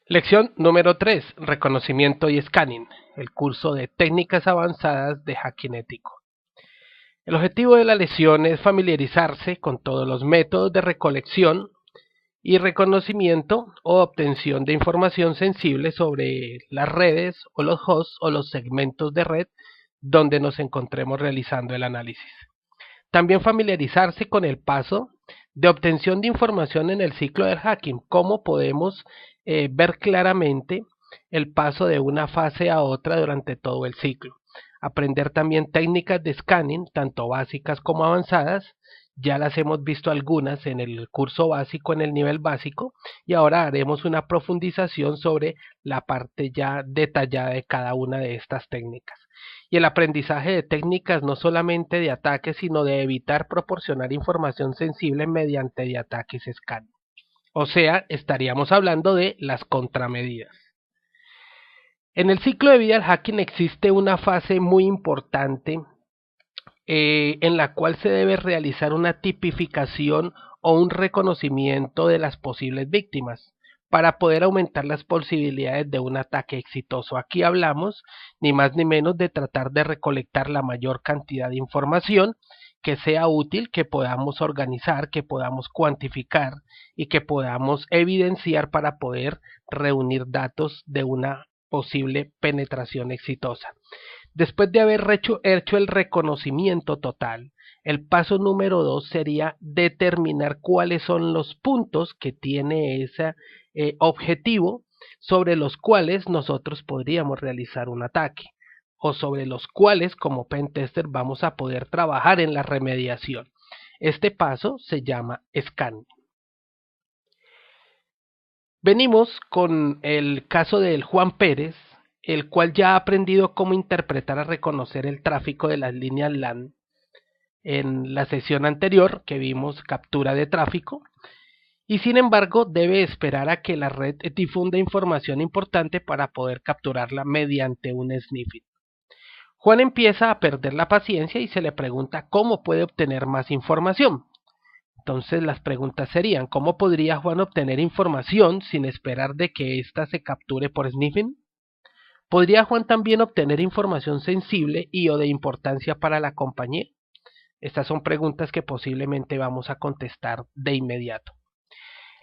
Lección número 3. Reconocimiento y Scanning, el curso de técnicas avanzadas de hacking ético. El objetivo de la lección es familiarizarse con todos los métodos de recolección y reconocimiento o obtención de información sensible sobre las redes o los hosts o los segmentos de red donde nos encontremos realizando el análisis. También familiarizarse con el paso de obtención de información en el ciclo del hacking, cómo podemos ver claramente el paso de una fase a otra durante todo el ciclo. Aprender también técnicas de scanning, tanto básicas como avanzadas. Ya las hemos visto algunas en el curso básico, en el nivel básico, y ahora haremos una profundización sobre la parte ya detallada de cada una de estas técnicas. Y el aprendizaje de técnicas no solamente de ataques, sino de evitar proporcionar información sensible mediante de ataques scanning. O sea, estaríamos hablando de las contramedidas. En el ciclo de vida del hacking existe una fase muy importante en la cual se debe realizar una tipificación o un reconocimiento de las posibles víctimas para poder aumentar las posibilidades de un ataque exitoso. Aquí hablamos ni más ni menos de tratar de recolectar la mayor cantidad de información que sea útil, que podamos organizar, que podamos cuantificar y que podamos evidenciar para poder reunir datos de una posible penetración exitosa. Después de haber hecho el reconocimiento total, el paso número 2 sería determinar cuáles son los puntos que tiene ese objetivo sobre los cuales nosotros podríamos realizar un ataque o sobre los cuales como pentester vamos a poder trabajar en la remediación. Este paso se llama scan. Venimos con el caso del Juan Pérez, el cual ya ha aprendido cómo interpretar y reconocer el tráfico de las líneas LAN. En la sesión anterior que vimos captura de tráfico, y sin embargo debe esperar a que la red difunda información importante para poder capturarla mediante un sniffing. Juan empieza a perder la paciencia y se le pregunta cómo puede obtener más información. Entonces las preguntas serían, ¿cómo podría Juan obtener información sin esperar de que ésta se capture por sniffing? ¿Podría Juan también obtener información sensible y o de importancia para la compañía? Estas son preguntas que posiblemente vamos a contestar de inmediato.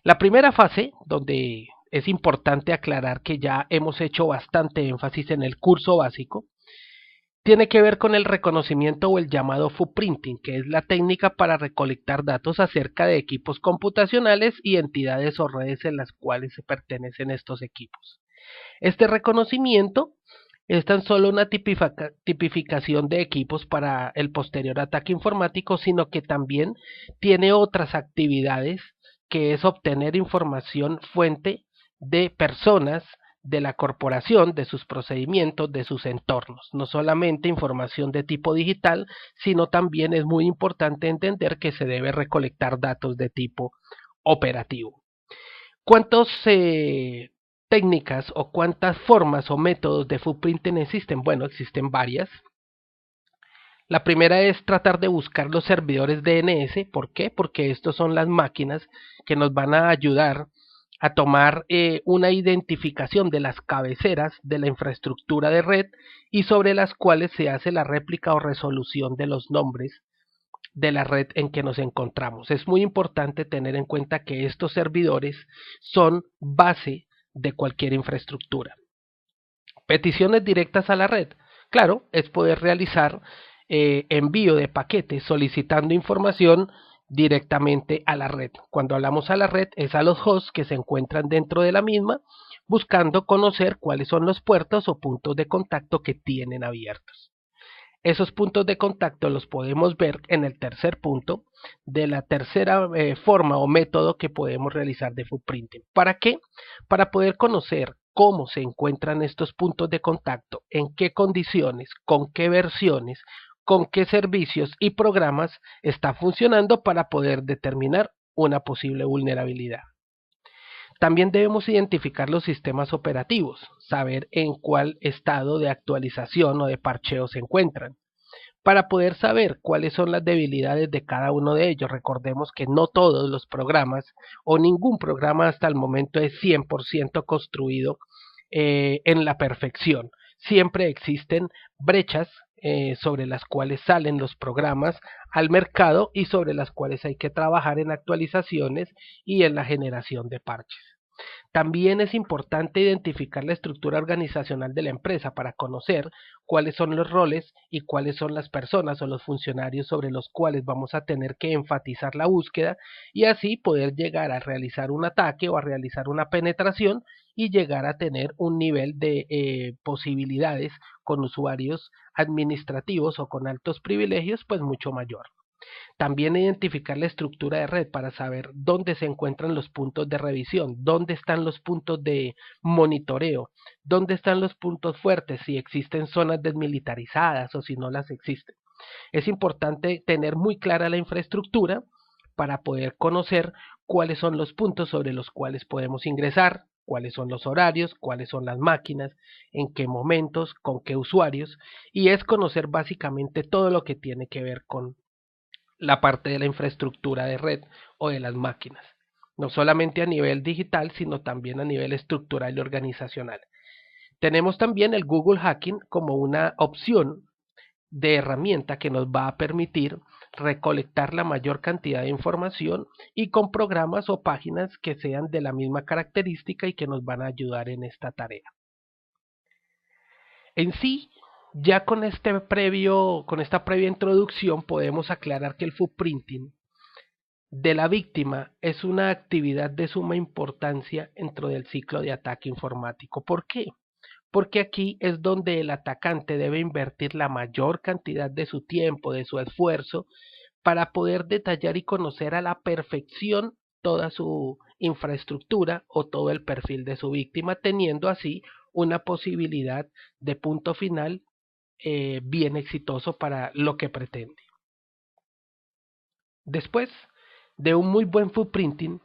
La primera fase, donde es importante aclarar que ya hemos hecho bastante énfasis en el curso básico, tiene que ver con el reconocimiento o el llamado footprinting, que es la técnica para recolectar datos acerca de equipos computacionales y entidades o redes en las cuales se pertenecen estos equipos. Este reconocimiento es tan solo una tipificación de equipos para el posterior ataque informático, sino que también tiene otras actividades, que es obtener información fuente de personas, de la corporación, de sus procedimientos, de sus entornos. No solamente información de tipo digital, sino también es muy importante entender que se debe recolectar datos de tipo operativo. ¿Cuántos técnicas o cuántas formas o métodos de footprinting existen? Bueno, existen varias. La primera es tratar de buscar los servidores DNS. ¿Por qué? Porque estos son las máquinas que nos van a ayudar a tomar una identificación de las cabeceras de la infraestructura de red y sobre las cuales se hace la réplica o resolución de los nombres de la red en que nos encontramos. Es muy importante tener en cuenta que estos servidores son base de cualquier infraestructura. Peticiones directas a la red. Claro, es poder realizar envío de paquetes solicitando información directamente a la red. Cuando hablamos a la red es a los hosts que se encuentran dentro de la misma, buscando conocer cuáles son los puertos o puntos de contacto que tienen abiertos. Esos puntos de contacto los podemos ver en el tercer punto de la tercera forma o método que podemos realizar de footprinting. ¿Para qué? Para poder conocer cómo se encuentran estos puntos de contacto, en qué condiciones, con qué versiones, con qué servicios y programas está funcionando para poder determinar una posible vulnerabilidad. También debemos identificar los sistemas operativos, saber en cuál estado de actualización o de parcheo se encuentran, para poder saber cuáles son las debilidades de cada uno de ellos. Recordemos que no todos los programas o ningún programa hasta el momento es 100% construido en la perfección. Siempre existen brechas sobre las cuales salen los programas al mercado y sobre las cuales hay que trabajar en actualizaciones y en la generación de parches. También es importante identificar la estructura organizacional de la empresa para conocer cuáles son los roles y cuáles son las personas o los funcionarios sobre los cuales vamos a tener que enfatizar la búsqueda y así poder llegar a realizar un ataque o a realizar una penetración y llegar a tener un nivel de posibilidades con usuarios administrativos o con altos privilegios pues mucho mayor. También identificar la estructura de red para saber dónde se encuentran los puntos de revisión, dónde están los puntos de monitoreo, dónde están los puntos fuertes, si existen zonas desmilitarizadas o si no las existen. Es importante tener muy clara la infraestructura para poder conocer cuáles son los puntos sobre los cuales podemos ingresar, cuáles son los horarios, cuáles son las máquinas, en qué momentos, con qué usuarios, y es conocer básicamente todo lo que tiene que ver con la parte de la infraestructura de red o de las máquinas, no solamente a nivel digital, sino también a nivel estructural y organizacional. Tenemos también el Google Hacking como una opción de herramienta que nos va a permitir recolectar la mayor cantidad de información y con programas o páginas que sean de la misma característica y que nos van a ayudar en esta tarea. En sí, ya con esta previa introducción podemos aclarar que el footprinting de la víctima es una actividad de suma importancia dentro del ciclo de ataque informático. ¿Por qué? Porque aquí es donde el atacante debe invertir la mayor cantidad de su tiempo, de su esfuerzo, para poder detallar y conocer a la perfección toda su infraestructura o todo el perfil de su víctima, teniendo así una posibilidad de punto final bien exitoso para lo que pretende. Después de un muy buen footprinting,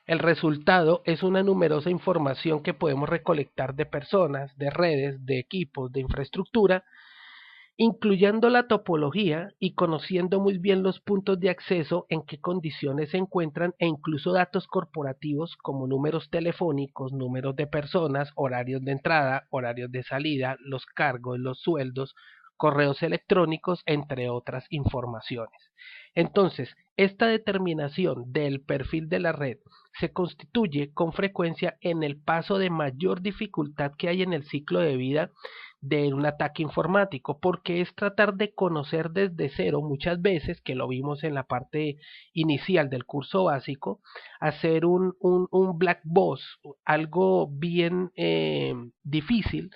el resultado es una numerosa información que podemos recolectar de personas, de redes, de equipos, de infraestructura, incluyendo la topología y conociendo muy bien los puntos de acceso, en qué condiciones se encuentran e incluso datos corporativos como números telefónicos, números de personas, horarios de entrada, horarios de salida, los cargos, los sueldos, correos electrónicos, entre otras informaciones. Entonces, esta determinación del perfil de la red se constituye con frecuencia en el paso de mayor dificultad que hay en el ciclo de vida de un ataque informático, porque es tratar de conocer desde cero muchas veces, que lo vimos en la parte inicial del curso básico, hacer un black box, algo bien difícil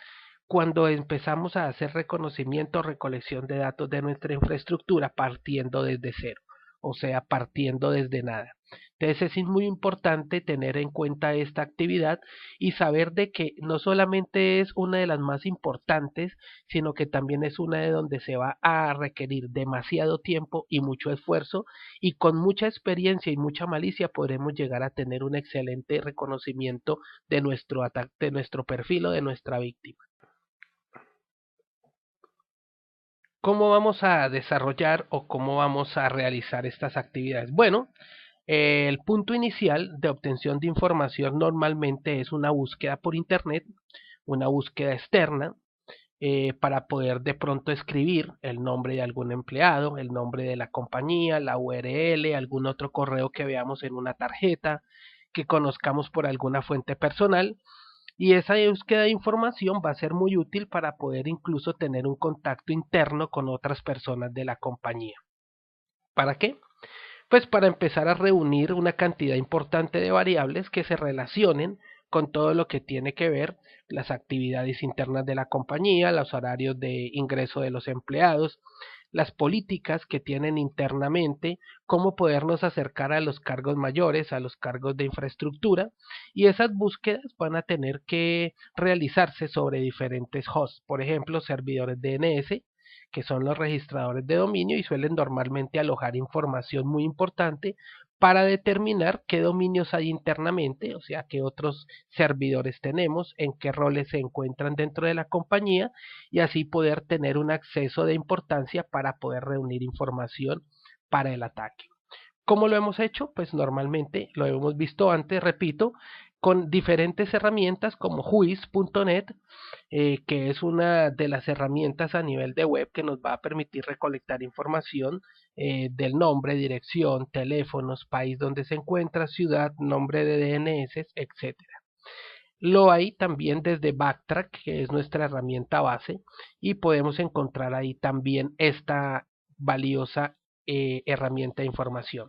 cuando empezamos a hacer reconocimiento o recolección de datos de nuestra infraestructura partiendo desde cero, o sea, partiendo desde nada. Entonces es muy importante tener en cuenta esta actividad y saber de que no solamente es una de las más importantes, sino que también es una de donde se va a requerir demasiado tiempo y mucho esfuerzo, y con mucha experiencia y mucha malicia podremos llegar a tener un excelente reconocimiento de nuestro ataque, de nuestro perfil o de nuestra víctima. ¿Cómo vamos a desarrollar o cómo vamos a realizar estas actividades? Bueno, el punto inicial de obtención de información normalmente es una búsqueda por internet, una búsqueda externa, para poder de pronto escribir el nombre de algún empleado, el nombre de la compañía, la URL, algún otro correo que veamos en una tarjeta, que conozcamos por alguna fuente personal. Y esa búsqueda de información va a ser muy útil para poder incluso tener un contacto interno con otras personas de la compañía. ¿Para qué? Pues para empezar a reunir una cantidad importante de variables que se relacionen con todo lo que tiene que ver las actividades internas de la compañía, los horarios de ingreso de los empleados, las políticas que tienen internamente, cómo podernos acercar a los cargos mayores, a los cargos de infraestructura, y esas búsquedas van a tener que realizarse sobre diferentes hosts, por ejemplo, servidores DNS, que son los registradores de dominio y suelen normalmente alojar información muy importante para determinar qué dominios hay internamente, o sea, qué otros servidores tenemos, en qué roles se encuentran dentro de la compañía y así poder tener un acceso de importancia para poder reunir información para el ataque. ¿Cómo lo hemos hecho? Pues normalmente lo hemos visto antes, repito, con diferentes herramientas como Whois.net, que es una de las herramientas a nivel de web que nos va a permitir recolectar información del nombre, dirección, teléfonos, país donde se encuentra, ciudad, nombre de DNS, etcétera. Lo hay también desde Backtrack, que es nuestra herramienta base, y podemos encontrar ahí también esta valiosa herramienta de información.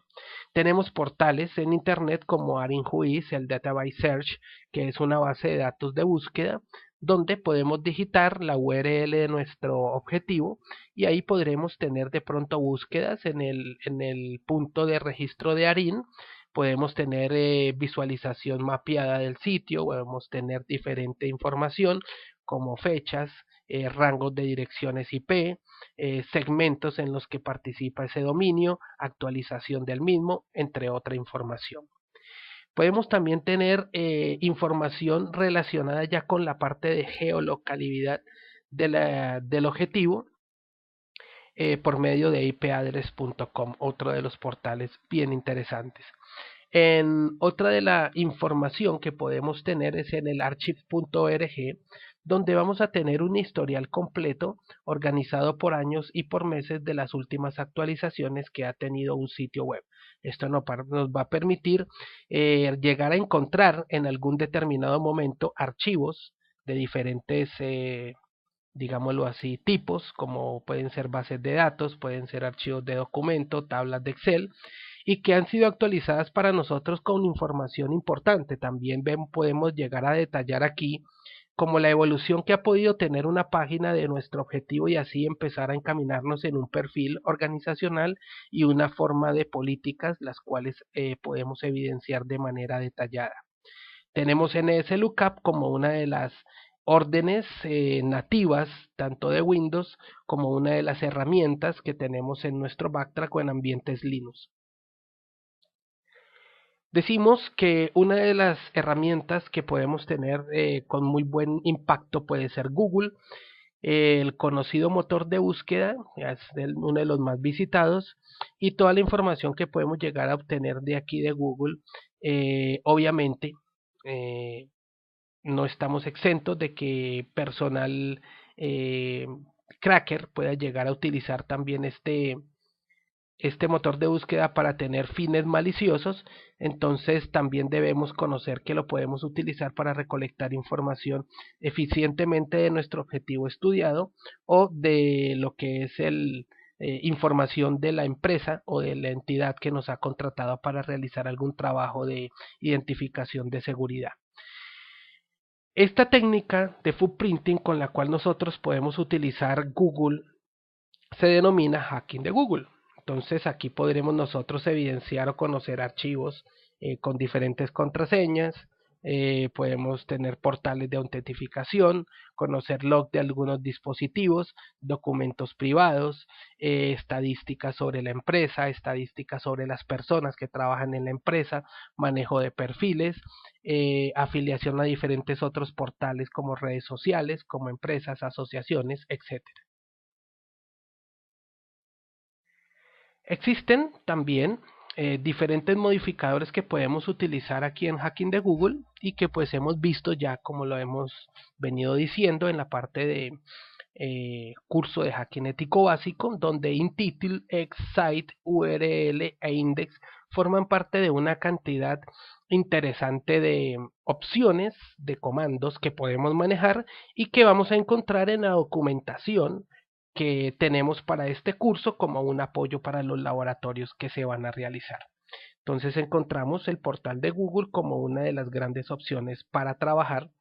Tenemos portales en internet como ArinWhois, el Database Search, que es una base de datos de búsqueda, donde podemos digitar la URL de nuestro objetivo y ahí podremos tener de pronto búsquedas en el punto de registro de ARIN. Podemos tener visualización mapeada del sitio, podemos tener diferente información como fechas, rangos de direcciones IP, segmentos en los que participa ese dominio, actualización del mismo, entre otra información. Podemos también tener información relacionada ya con la parte de geolocalidad del objetivo por medio de ipaddress.com, otro de los portales bien interesantes. Otra de la información que podemos tener es en el archive.org, donde vamos a tener un historial completo organizado por años y por meses de las últimas actualizaciones que ha tenido un sitio web. Esto nos va a permitir llegar a encontrar en algún determinado momento archivos de diferentes digámoslo así, tipos, como pueden ser bases de datos, pueden ser archivos de documento, tablas de Excel, y que han sido actualizadas para nosotros con información importante. También podemos llegar a detallar aquí como la evolución que ha podido tener una página de nuestro objetivo y así empezar a encaminarnos en un perfil organizacional y una forma de políticas las cuales podemos evidenciar de manera detallada. Tenemos NSLOOKUP como una de las órdenes nativas tanto de Windows como una de las herramientas que tenemos en nuestro Backtrack o en ambientes Linux. Decimos que una de las herramientas que podemos tener con muy buen impacto puede ser Google, el conocido motor de búsqueda, es uno de los más visitados, y toda la información que podemos llegar a obtener de aquí de Google, obviamente no estamos exentos de que personal cracker pueda llegar a utilizar también este motor de búsqueda para tener fines maliciosos. Entonces también debemos conocer que lo podemos utilizar para recolectar información eficientemente de nuestro objetivo estudiado o de lo que es información de la empresa o de la entidad que nos ha contratado para realizar algún trabajo de identificación de seguridad. Esta técnica de footprinting con la cual nosotros podemos utilizar Google se denomina hacking de Google. Entonces aquí podremos nosotros evidenciar o conocer archivos con diferentes contraseñas, podemos tener portales de autentificación, conocer log de algunos dispositivos, documentos privados, estadísticas sobre la empresa, estadísticas sobre las personas que trabajan en la empresa, manejo de perfiles, afiliación a diferentes otros portales como redes sociales, como empresas, asociaciones, etc. Existen también diferentes modificadores que podemos utilizar aquí en Hacking de Google y que pues hemos visto ya, como lo hemos venido diciendo en la parte de curso de hacking ético básico, donde InTitle, Excite, URL e Index forman parte de una cantidad interesante de opciones de comandos que podemos manejar y que vamos a encontrar en la documentación que tenemos para este curso como un apoyo para los laboratorios que se van a realizar. Entonces encontramos el portal de Google como una de las grandes opciones para trabajar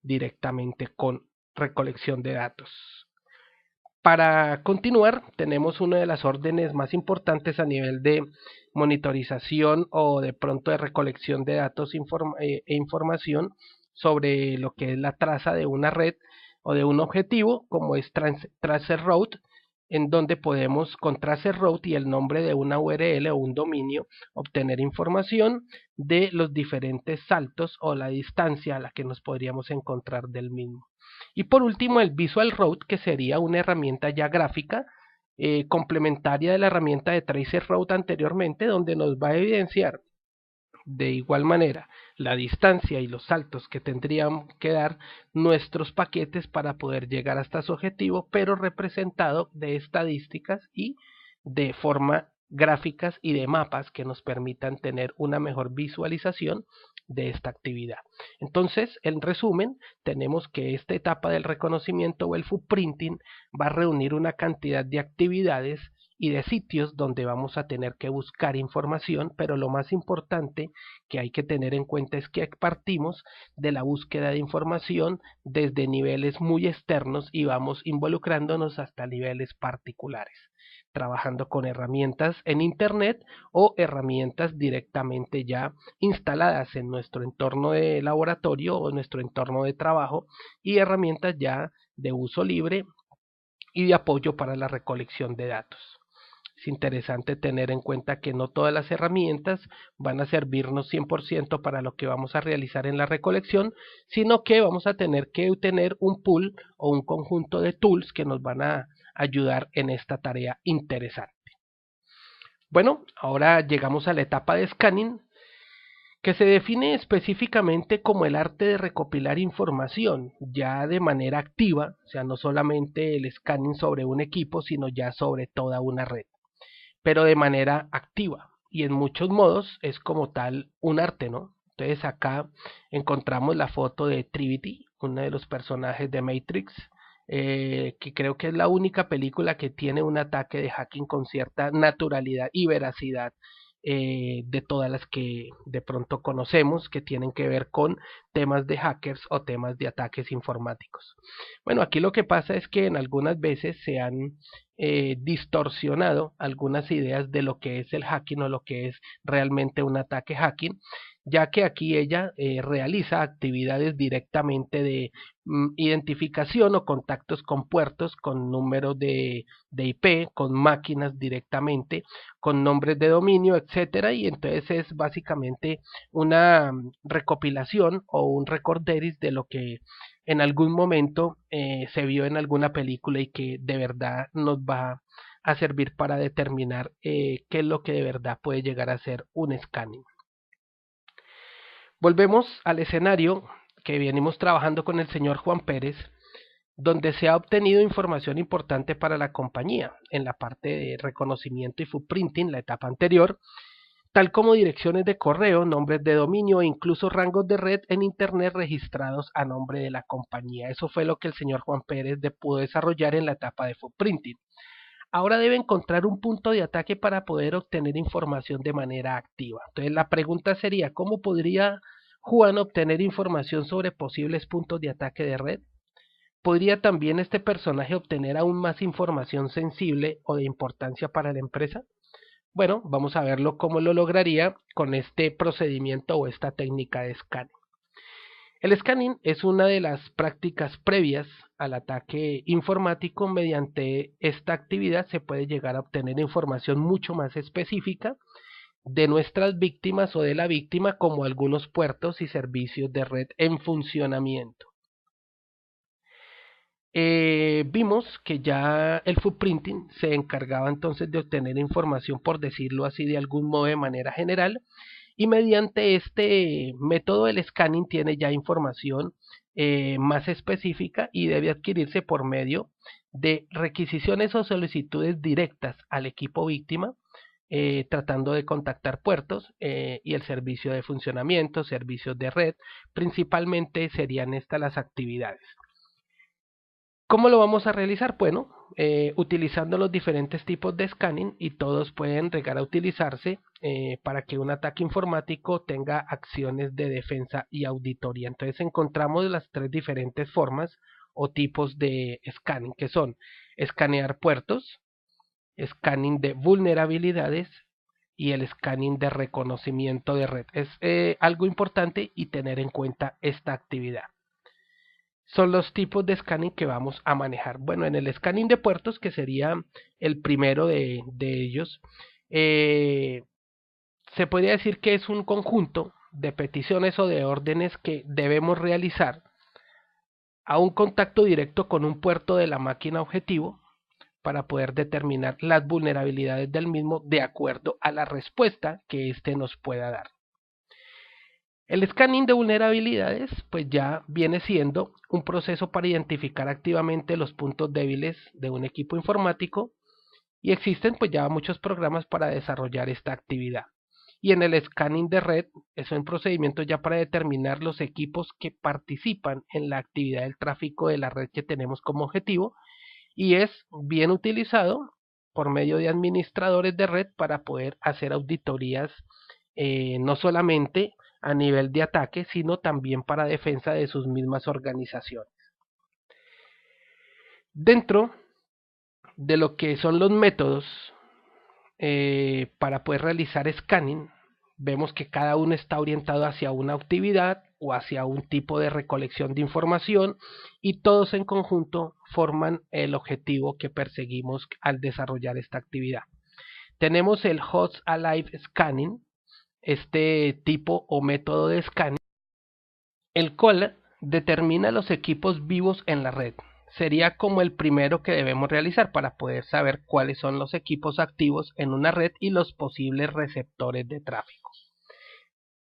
directamente con recolección de datos. Para continuar, tenemos una de las órdenes más importantes a nivel de monitorización o de pronto de recolección de datos e información sobre lo que es la traza de una red o de un objetivo, como es Tracer Route, en donde podemos con traceroute y el nombre de una URL o un dominio obtener información de los diferentes saltos o la distancia a la que nos podríamos encontrar del mismo. Y por último el Visual Route, que sería una herramienta ya gráfica complementaria de la herramienta de traceroute anteriormente, donde nos va a evidenciar de igual manera la distancia y los saltos que tendrían que dar nuestros paquetes para poder llegar hasta su objetivo, pero representado de estadísticas y de forma gráficas y de mapas que nos permitan tener una mejor visualización de esta actividad. Entonces, en resumen, tenemos que esta etapa del reconocimiento o el footprinting va a reunir una cantidad de actividades y de sitios donde vamos a tener que buscar información, pero lo más importante que hay que tener en cuenta es que partimos de la búsqueda de información desde niveles muy externos y vamos involucrándonos hasta niveles particulares, trabajando con herramientas en internet o herramientas directamente ya instaladas en nuestro entorno de laboratorio o en nuestro entorno de trabajo y herramientas ya de uso libre y de apoyo para la recolección de datos. Es interesante tener en cuenta que no todas las herramientas van a servirnos 100% para lo que vamos a realizar en la recolección, sino que vamos a tener que tener un pool o un conjunto de tools que nos van a ayudar en esta tarea interesante. Bueno, ahora llegamos a la etapa de scanning, que se define específicamente como el arte de recopilar información ya de manera activa, o sea, no solamente el scanning sobre un equipo, sino ya sobre toda una red, pero de manera activa, y en muchos modos es como tal un arte, ¿no? Entonces acá encontramos la foto de Trinity, uno de los personajes de Matrix, que creo que es la única película que tiene un ataque de hacking con cierta naturalidad y veracidad de todas las que de pronto conocemos que tienen que ver con temas de hackers o temas de ataques informáticos. Bueno, aquí lo que pasa es que en algunas veces se han distorsionado algunas ideas de lo que es el hacking o lo que es realmente un ataque hacking, ya que aquí ella realiza actividades directamente de identificación o contactos con puertos, con números de IP, con máquinas directamente, con nombres de dominio, etcétera, y entonces es básicamente una recopilación o un recorderis de lo que en algún momento se vio en alguna película y que de verdad nos va a servir para determinar qué es lo que de verdad puede llegar a ser un scanning. Volvemos al escenario que venimos trabajando con el señor Juan Pérez, donde se ha obtenido información importante para la compañía en la parte de reconocimiento y footprinting, la etapa anterior, tal como direcciones de correo, nombres de dominio e incluso rangos de red en internet registrados a nombre de la compañía. Eso fue lo que el señor Juan Pérez pudo desarrollar en la etapa de footprinting. Ahora debe encontrar un punto de ataque para poder obtener información de manera activa. Entonces la pregunta sería, ¿cómo podría Juan obtener información sobre posibles puntos de ataque de red? ¿Podría también este personaje obtener aún más información sensible o de importancia para la empresa? Bueno, vamos a verlo cómo lo lograría con este procedimiento o esta técnica de scanning. El scanning es una de las prácticas previas al ataque informático. Mediante esta actividad se puede llegar a obtener información mucho más específica de nuestras víctimas o de la víctima, como algunos puertos y servicios de red en funcionamiento. Vimos que ya el footprinting se encargaba entonces de obtener información, por decirlo así, de algún modo de manera general, y mediante este método el scanning tiene ya información más específica y debe adquirirse por medio de requisiciones o solicitudes directas al equipo víctima, tratando de contactar puertos y el servicio de funcionamiento, servicios de red. Principalmente serían estas las actividades. ¿Cómo lo vamos a realizar? Bueno, utilizando los diferentes tipos de scanning, y todos pueden llegar a utilizarse para que un ataque informático tenga acciones de defensa y auditoría. Entonces encontramos las tres diferentes formas o tipos de scanning, que son escanear puertos, scanning de vulnerabilidades y el scanning de reconocimiento de red. Es algo importante y tener en cuenta esta actividad. son los tipos de scanning que vamos a manejar. Bueno, en el scanning de puertos, que sería el primero de ellos, se podría decir que es un conjunto de peticiones o de órdenes que debemos realizar a un contacto directo con un puerto de la máquina objetivo para poder determinar las vulnerabilidades del mismo de acuerdo a la respuesta que éste nos pueda dar. El scanning de vulnerabilidades pues ya viene siendo un proceso para identificar activamente los puntos débiles de un equipo informático y existen pues ya muchos programas para desarrollar esta actividad. Y en el scanning de red es un procedimiento ya para determinar los equipos que participan en la actividad del tráfico de la red que tenemos como objetivo y es bien utilizado por medio de administradores de red para poder hacer auditorías no solamente a nivel de ataque, sino también para defensa de sus mismas organizaciones. Dentro de lo que son los métodos para poder realizar scanning, vemos que cada uno está orientado hacia una actividad o hacia un tipo de recolección de información y todos en conjunto forman el objetivo que perseguimos al desarrollar esta actividad. Tenemos el Host Alive Scanning, este tipo o método de scanning, el cual determina los equipos vivos en la red. Sería como el primero que debemos realizar para poder saber cuáles son los equipos activos en una red y los posibles receptores de tráfico.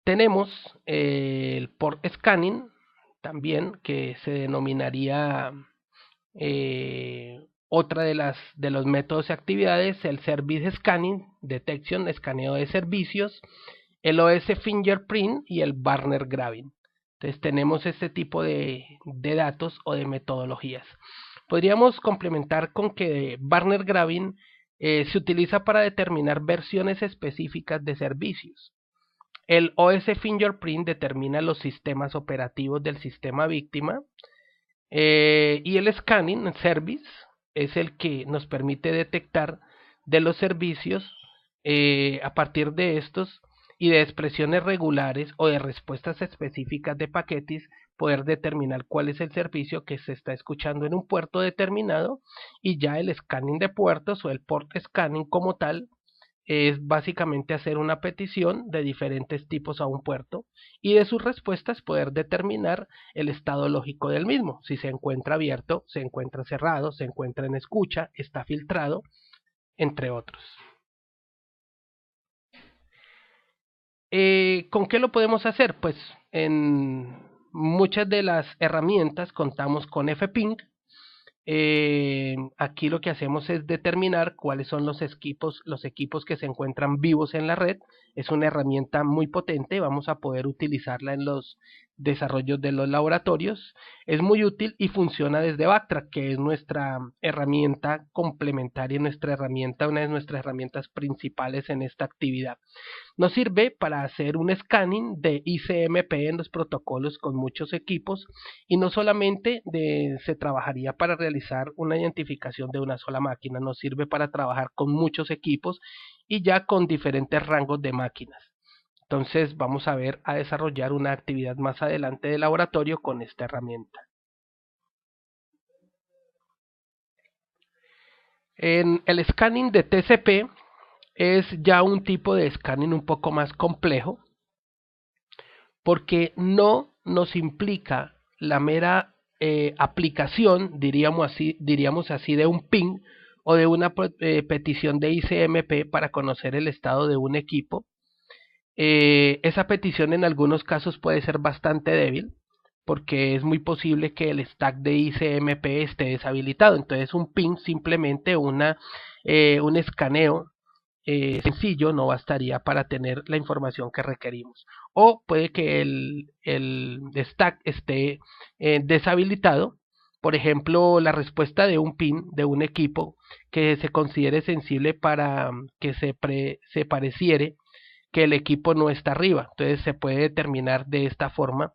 Tenemos el port scanning también, que se denominaría otra de los métodos y actividades, el service scanning, detección, escaneo de servicios, el OS fingerprint y el Barner grabbing. Entonces tenemos este tipo de datos o de metodologías. Podríamos complementar con que Barner grabbing se utiliza para determinar versiones específicas de servicios. El OS fingerprint determina los sistemas operativos del sistema víctima y el scanning service es el que nos permite detectar de los servicios a partir de estos y de expresiones regulares o de respuestas específicas de paquetes, poder determinar cuál es el servicio que se está escuchando en un puerto determinado, y ya el scanning de puertos o el port scanning como tal es básicamente hacer una petición de diferentes tipos a un puerto y de sus respuestas poder determinar el estado lógico del mismo, si se encuentra abierto, se encuentra cerrado, se encuentra en escucha, está filtrado, entre otros. ¿Con qué lo podemos hacer? Pues en muchas de las herramientas contamos con FPing. Aquí lo que hacemos es determinar cuáles son los equipos que se encuentran vivos en la red. Es una herramienta muy potente, vamos a poder utilizarla en los desarrollos de los laboratorios. Es muy útil y funciona desde Backtrack, que es nuestra herramienta complementaria, una de nuestras herramientas principales en esta actividad. Nos sirve para hacer un scanning de ICMP en los protocolos con muchos equipos y no solamente se trabajaría para realizar una identificación de una sola máquina, nos sirve para trabajar con muchos equipos y ya con diferentes rangos de máquinas. Entonces vamos a desarrollar una actividad más adelante de laboratorio con esta herramienta. En el scanning de TCP es ya un tipo de scanning un poco más complejo porque no nos implica la mera aplicación, diríamos así, de un ping o de una petición de ICMP para conocer el estado de un equipo. Esa petición en algunos casos puede ser bastante débil porque es muy posible que el stack de ICMP esté deshabilitado. Entonces un ping, simplemente un escaneo sencillo, no bastaría para tener la información que requerimos. O puede que el stack esté deshabilitado. Por ejemplo, la respuesta de un ping de un equipo que se considere sensible para que se pareciere que el equipo no está arriba. Entonces se puede determinar de esta forma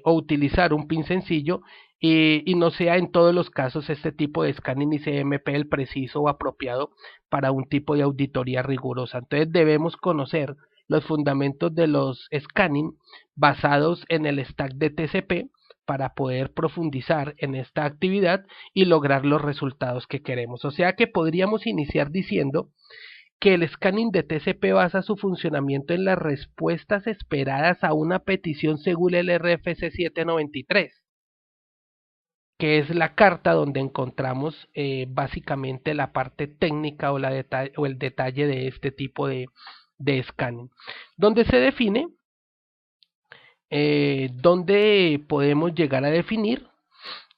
o utilizar un pin sencillo y no sea en todos los casos este tipo de scanning ICMP el preciso o apropiado para un tipo de auditoría rigurosa. Entonces debemos conocer los fundamentos de los scanning basados en el stack de TCP para poder profundizar en esta actividad y lograr los resultados que queremos. O sea que podríamos iniciar diciendo que el scanning de TCP basa su funcionamiento en las respuestas esperadas a una petición según el RFC 793, que es la carta donde encontramos básicamente la parte técnica o el detalle de este tipo de scanning, donde se define, donde podemos llegar a definir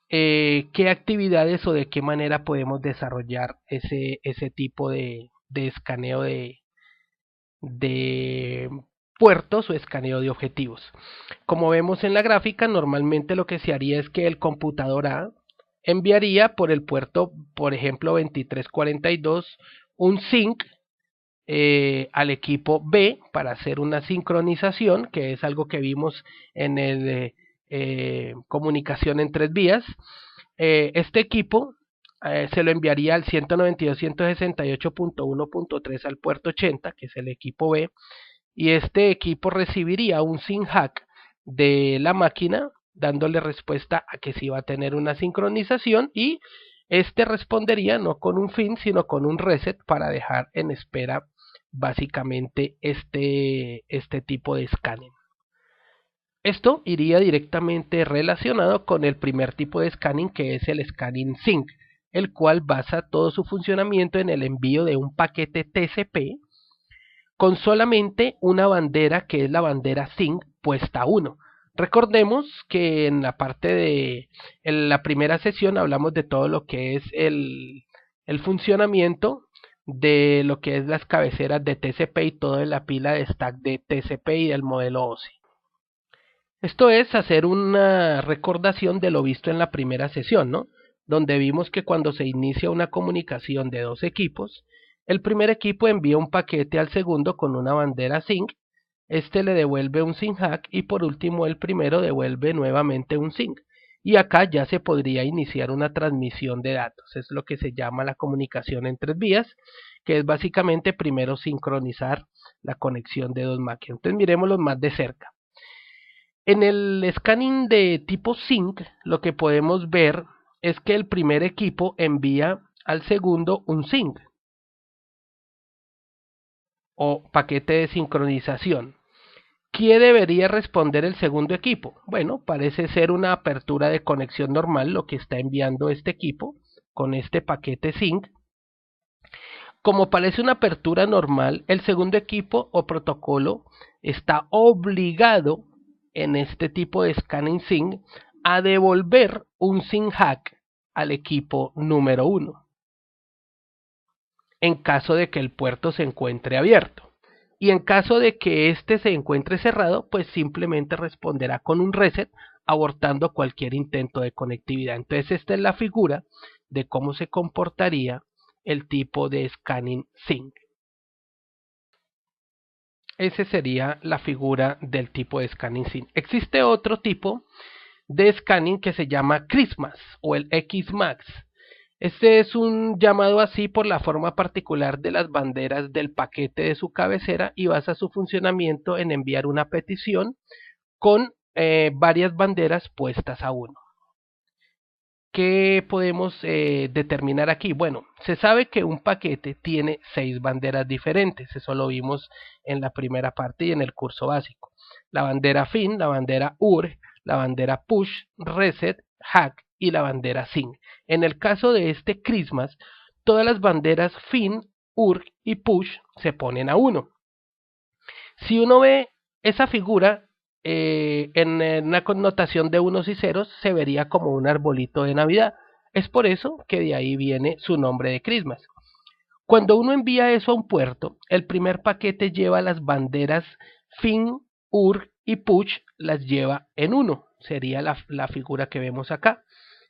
qué actividades o de qué manera podemos desarrollar ese tipo de escaneo de puertos o escaneo de objetivos. Como vemos en la gráfica, normalmente lo que se haría es que el computador A enviaría por el puerto, por ejemplo, 2342 un sync al equipo B para hacer una sincronización, que es algo que vimos en el comunicación en 3 vías. Este equipo se lo enviaría al 192.168.1.3 al puerto 80, que es el equipo B, y este equipo recibiría un SYN hack de la máquina dándole respuesta a que sí va a tener una sincronización, y este respondería no con un fin sino con un reset para dejar en espera básicamente este tipo de scanning. Esto iría directamente relacionado con el primer tipo de scanning, que es el scanning sync, el cual basa todo su funcionamiento en el envío de un paquete TCP con solamente una bandera, que es la bandera sync puesta 1. Recordemos que en la parte en la primera sesión hablamos de todo lo que es el funcionamiento de lo que es las cabeceras de TCP y toda la pila de stack de TCP y del modelo OSI. Esto es hacer una recordación de lo visto en la primera sesión, ¿no? Donde vimos que cuando se inicia una comunicación de dos equipos, el primer equipo envía un paquete al segundo con una bandera sync, este le devuelve un SYN hack y por último el primero devuelve nuevamente un sync. Y acá ya se podría iniciar una transmisión de datos, es lo que se llama la comunicación en 3 vías, que es básicamente primero sincronizar la conexión de dos máquinas. Entonces miremoslo más de cerca. En el scanning de tipo sync, lo que podemos ver es que el primer equipo envía al segundo un sync o paquete de sincronización. ¿Qué debería responder el segundo equipo? Bueno, parece ser una apertura de conexión normal lo que está enviando este equipo con este paquete sync. Como parece una apertura normal, el segundo equipo o protocolo está obligado en este tipo de scanning sync a devolver un SYN hack al equipo número 1 en caso de que el puerto se encuentre abierto. Y en caso de que éste se encuentre cerrado, pues simplemente responderá con un reset, abortando cualquier intento de conectividad. Entonces esta es la figura de cómo se comportaría el tipo de scanning sync. Esa sería la figura del tipo de scanning sync. Existe otro tipo de scanning que se llama Christmas o el XMAX. Este es un llamado así por la forma particular de las banderas del paquete de su cabecera y basa su funcionamiento en enviar una petición con varias banderas puestas a uno. ¿Qué podemos determinar aquí? Bueno, se sabe que un paquete tiene 6 banderas diferentes, eso lo vimos en la primera parte y en el curso básico. La bandera fin, la bandera URG, la bandera push, reset, hack y la bandera sync. En el caso de este Christmas, todas las banderas fin, URG y push se ponen a 1. Si uno ve esa figura en una connotación de unos y ceros, se vería como un arbolito de Navidad. Es por eso que de ahí viene su nombre de Christmas. Cuando uno envía eso a un puerto, el primer paquete lleva las banderas fin, URG y push, las lleva en 1. Sería la figura que vemos acá.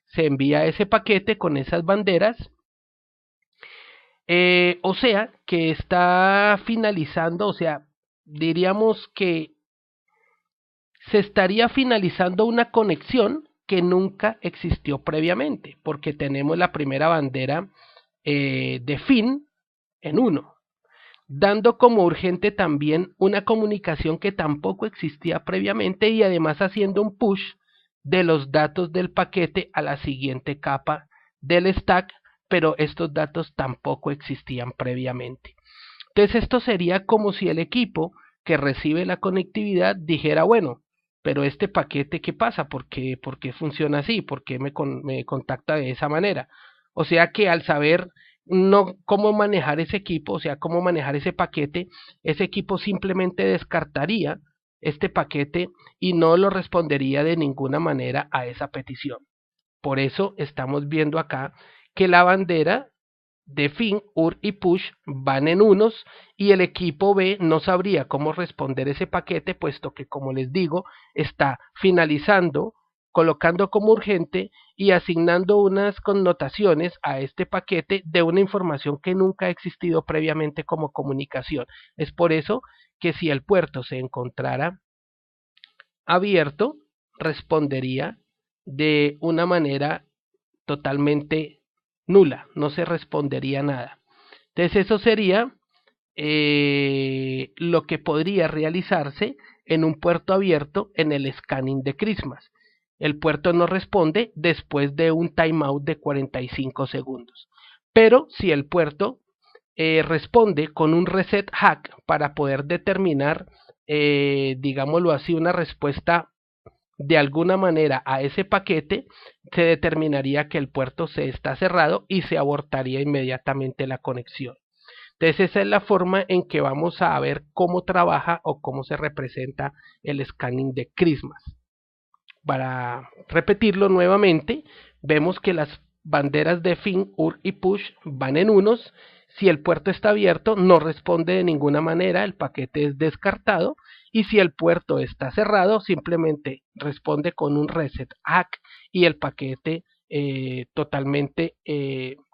Se envía ese paquete con esas banderas. O sea que está finalizando, o sea, diríamos que se estaría finalizando una conexión que nunca existió previamente, porque tenemos la primera bandera de fin en 1, dando como urgente también una comunicación que tampoco existía previamente y además haciendo un push de los datos del paquete a la siguiente capa del stack, pero estos datos tampoco existían previamente. Entonces esto sería como si el equipo que recibe la conectividad dijera, bueno, pero este paquete, ¿qué pasa? ¿Por qué funciona así? ¿Por qué me contacta de esa manera? O sea que al saber no cómo manejar ese equipo, o sea, cómo manejar ese paquete, ese equipo simplemente descartaría este paquete y no lo respondería de ninguna manera a esa petición. Por eso estamos viendo acá que la bandera de fin, UR y push van en unos y el equipo B no sabría cómo responder ese paquete, puesto que, como les digo, está finalizando, colocando como urgente y asignando unas connotaciones a este paquete de una información que nunca ha existido previamente como comunicación. Es por eso que si el puerto se encontrara abierto, respondería de una manera totalmente nula, no se respondería nada. Entonces eso sería lo que podría realizarse en un puerto abierto en el scanning de Christmas. El puerto no responde después de un timeout de 45 segundos. Pero si el puerto responde con un reset hack para poder determinar, digámoslo así, una respuesta de alguna manera a ese paquete, se determinaría que el puerto se está cerrado y se abortaría inmediatamente la conexión. Entonces esa es la forma en que vamos a ver cómo trabaja o cómo se representa el scanning de Christmas. Para repetirlo nuevamente, vemos que las banderas de fin, UR y push van en unos. Si el puerto está abierto, no responde de ninguna manera, el paquete es descartado. Y si el puerto está cerrado, simplemente responde con un reset hack y el paquete totalmente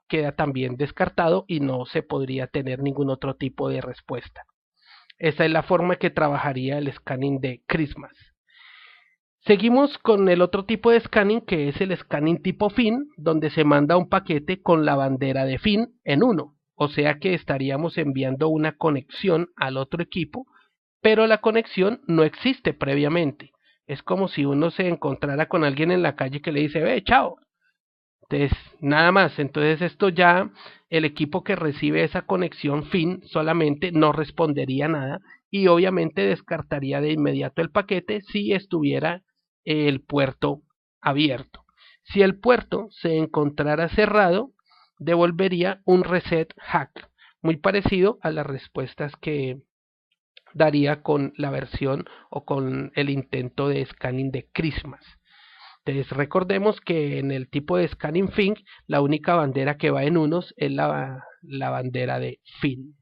queda también descartado y no se podría tener ningún otro tipo de respuesta. Esa es la forma que trabajaría el scanning de Christmas. Seguimos con el otro tipo de scanning, que es el scanning tipo fin, donde se manda un paquete con la bandera de fin en uno. O sea que estaríamos enviando una conexión al otro equipo, pero la conexión no existe previamente. Es como si uno se encontrara con alguien en la calle que le dice, ve, chao. Entonces, nada más. Entonces esto ya, el equipo que recibe esa conexión fin solamente no respondería nada y obviamente descartaría de inmediato el paquete si estuviera el puerto abierto. Si el puerto se encontrara cerrado, devolvería un reset hack, muy parecido a las respuestas que daría con la versión o con el intento de scanning de Christmas. Entonces recordemos que en el tipo de scanning fin, la única bandera que va en unos es la bandera de fin.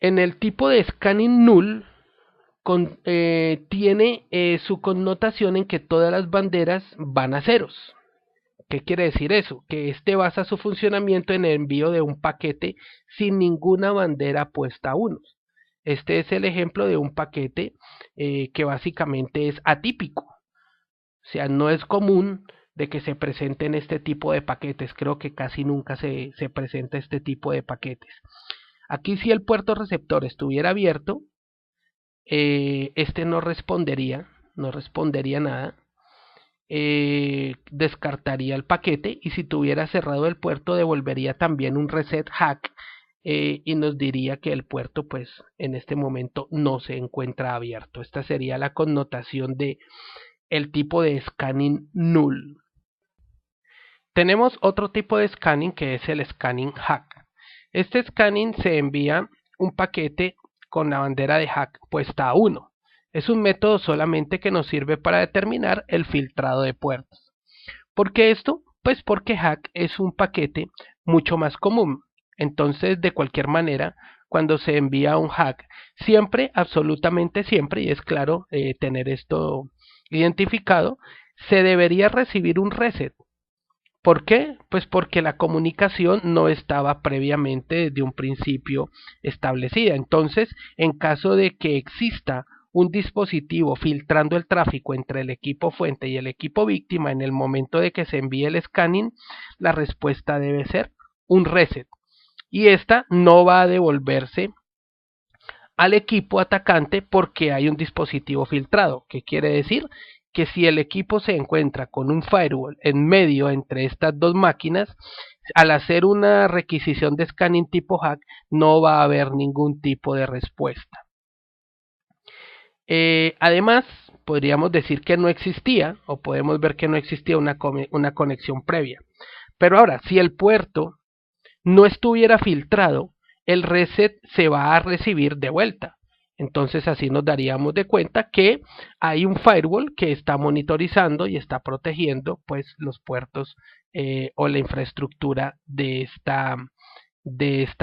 En el tipo de scanning null, tiene su connotación en que todas las banderas van a ceros. ¿Qué quiere decir eso? Que este basa su funcionamiento en el envío de un paquete sin ninguna bandera puesta a unos. Este es el ejemplo de un paquete que básicamente es atípico. O sea, no es común de que se presenten este tipo de paquetes. Creo que casi nunca se presenta este tipo de paquetes. Aquí si el puerto receptor estuviera abierto, este no respondería nada. Descartaría el paquete y si tuviera cerrado el puerto devolvería también un reset hack y nos diría que el puerto pues en este momento no se encuentra abierto. Esta sería la connotación de el tipo de scanning null. Tenemos otro tipo de scanning que es el scanning hack. Este scanning se envía un paquete con la bandera de hack puesta a 1. Es un método solamente que nos sirve para determinar el filtrado de puertos. ¿Por qué esto? Pues porque hack es un paquete mucho más común. Entonces, de cualquier manera, cuando se envía un hack, siempre, absolutamente siempre, y es claro tener esto identificado, se debería recibir un reset. ¿Por qué? Pues porque la comunicación no estaba previamente desde un principio establecida. Entonces, en caso de que exista un dispositivo filtrando el tráfico entre el equipo fuente y el equipo víctima en el momento de que se envíe el scanning, la respuesta debe ser un reset. Y esta no va a devolverse al equipo atacante porque hay un dispositivo filtrado. ¿Qué quiere decir? Que si el equipo se encuentra con un firewall en medio entre estas dos máquinas, al hacer una requisición de scanning tipo hack, no va a haber ningún tipo de respuesta. Además, podríamos decir que no existía, o podemos ver que no existía una conexión previa. Pero ahora, si el puerto no estuviera filtrado, el reset se va a recibir de vuelta. Entonces así nos daríamos de cuenta que hay un firewall que está monitorizando y está protegiendo pues los puertos o la infraestructura de esta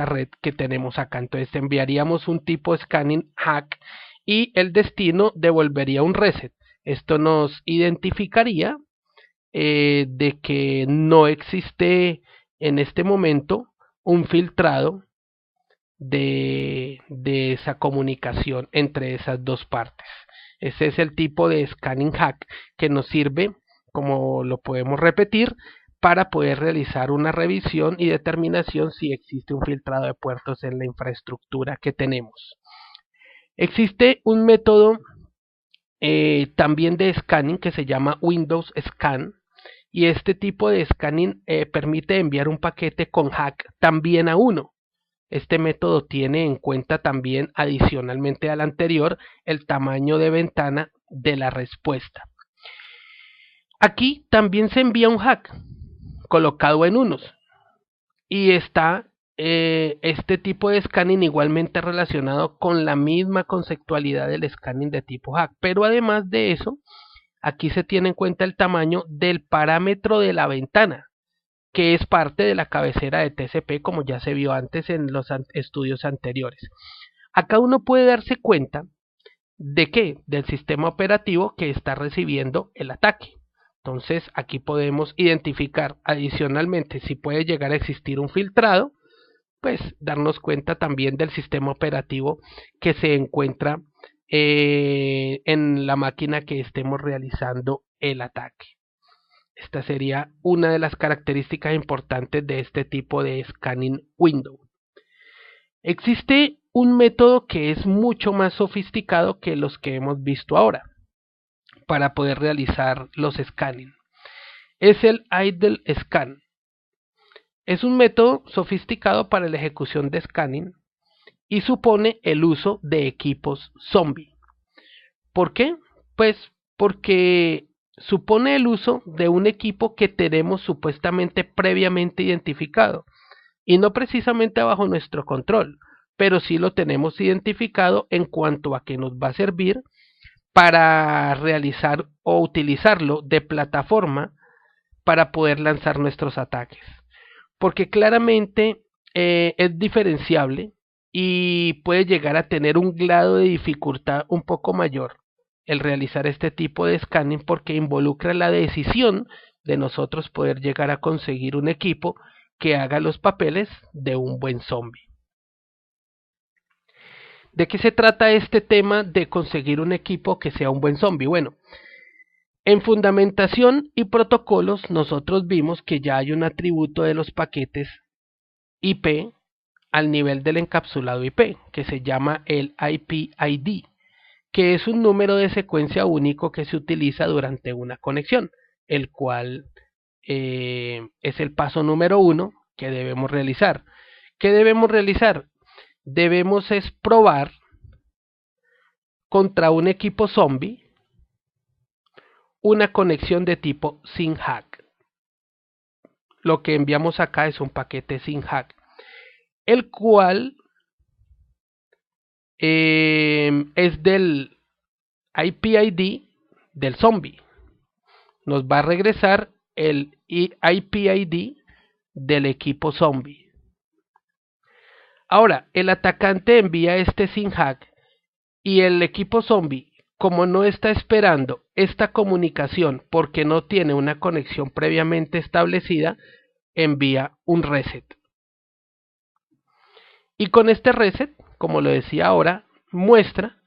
red que tenemos acá. Entonces enviaríamos un tipo scanning hack y el destino devolvería un reset. Esto nos identificaría de que no existe en este momento un filtrado de esa comunicación entre esas dos partes. Ese es el tipo de scanning hack que nos sirve, como lo podemos repetir, para poder realizar una revisión y determinación si existe un filtrado de puertos en la infraestructura que tenemos. Existe un método también de scanning que se llama Windows Scan, y este tipo de scanning permite enviar un paquete con hack también a uno. Este método tiene en cuenta también, adicionalmente al anterior, el tamaño de ventana de la respuesta. Aquí también se envía un hack colocado en unos y está este tipo de scanning igualmente relacionado con la misma conceptualidad del scanning de tipo hack, pero además de eso, aquí se tiene en cuenta el tamaño del parámetro de la ventana, que es parte de la cabecera de TCP, como ya se vio antes en los estudios anteriores. Acá uno puede darse cuenta de qué, del sistema operativo que está recibiendo el ataque. Entonces aquí podemos identificar adicionalmente si puede llegar a existir un filtrado, pues darnos cuenta también del sistema operativo que se encuentra en la máquina que estemos realizando el ataque. Esta sería una de las características importantes de este tipo de scanning window. Existe un método que es mucho más sofisticado que los que hemos visto ahora para poder realizar los scanning. Es el idle scan. Es un método sofisticado para la ejecución de scanning y supone el uso de equipos zombie. ¿Por qué? Pues porque supone el uso de un equipo que tenemos supuestamente previamente identificado y no precisamente bajo nuestro control, pero sí lo tenemos identificado en cuanto a que nos va a servir para realizar o utilizarlo de plataforma para poder lanzar nuestros ataques. Porque claramente es diferenciable y puede llegar a tener un grado de dificultad un poco mayor el realizar este tipo de scanning porque involucra la decisión de nosotros poder llegar a conseguir un equipo que haga los papeles de un buen zombie. ¿De qué se trata este tema de conseguir un equipo que sea un buen zombie? Bueno, en fundamentación y protocolos nosotros vimos que ya hay un atributo de los paquetes IP al nivel del encapsulado IP, que se llama el IP ID, que es un número de secuencia único que se utiliza durante una conexión, el cual es el paso número 1 que debemos realizar. ¿Qué debemos realizar? Debemos es probar contra un equipo zombie una conexión de tipo sin hack. Lo que enviamos acá es un paquete sin hack, el cual es del IP ID del zombie. Nos va a regresar el IP ID del equipo zombie. Ahora, el atacante envía este sin hack y el equipo zombie, como no está esperando esta comunicación porque no tiene una conexión previamente establecida, envía un reset. Y con este reset, como lo decía ahora, muestra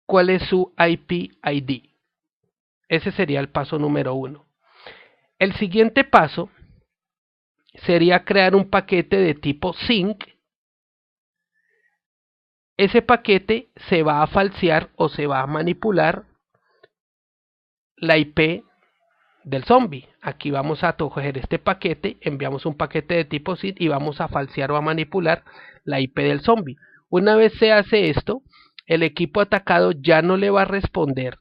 cuál es su IP ID. Ese sería el paso número 1. El siguiente paso sería crear un paquete de tipo sync ese paquete se va a falsear o se va a manipular la IP del zombie. Aquí vamos a coger este paquete, enviamos un paquete de tipo SYN y vamos a falsear o a manipular la IP del zombie. Una vez se hace esto, el equipo atacado ya no le va a responder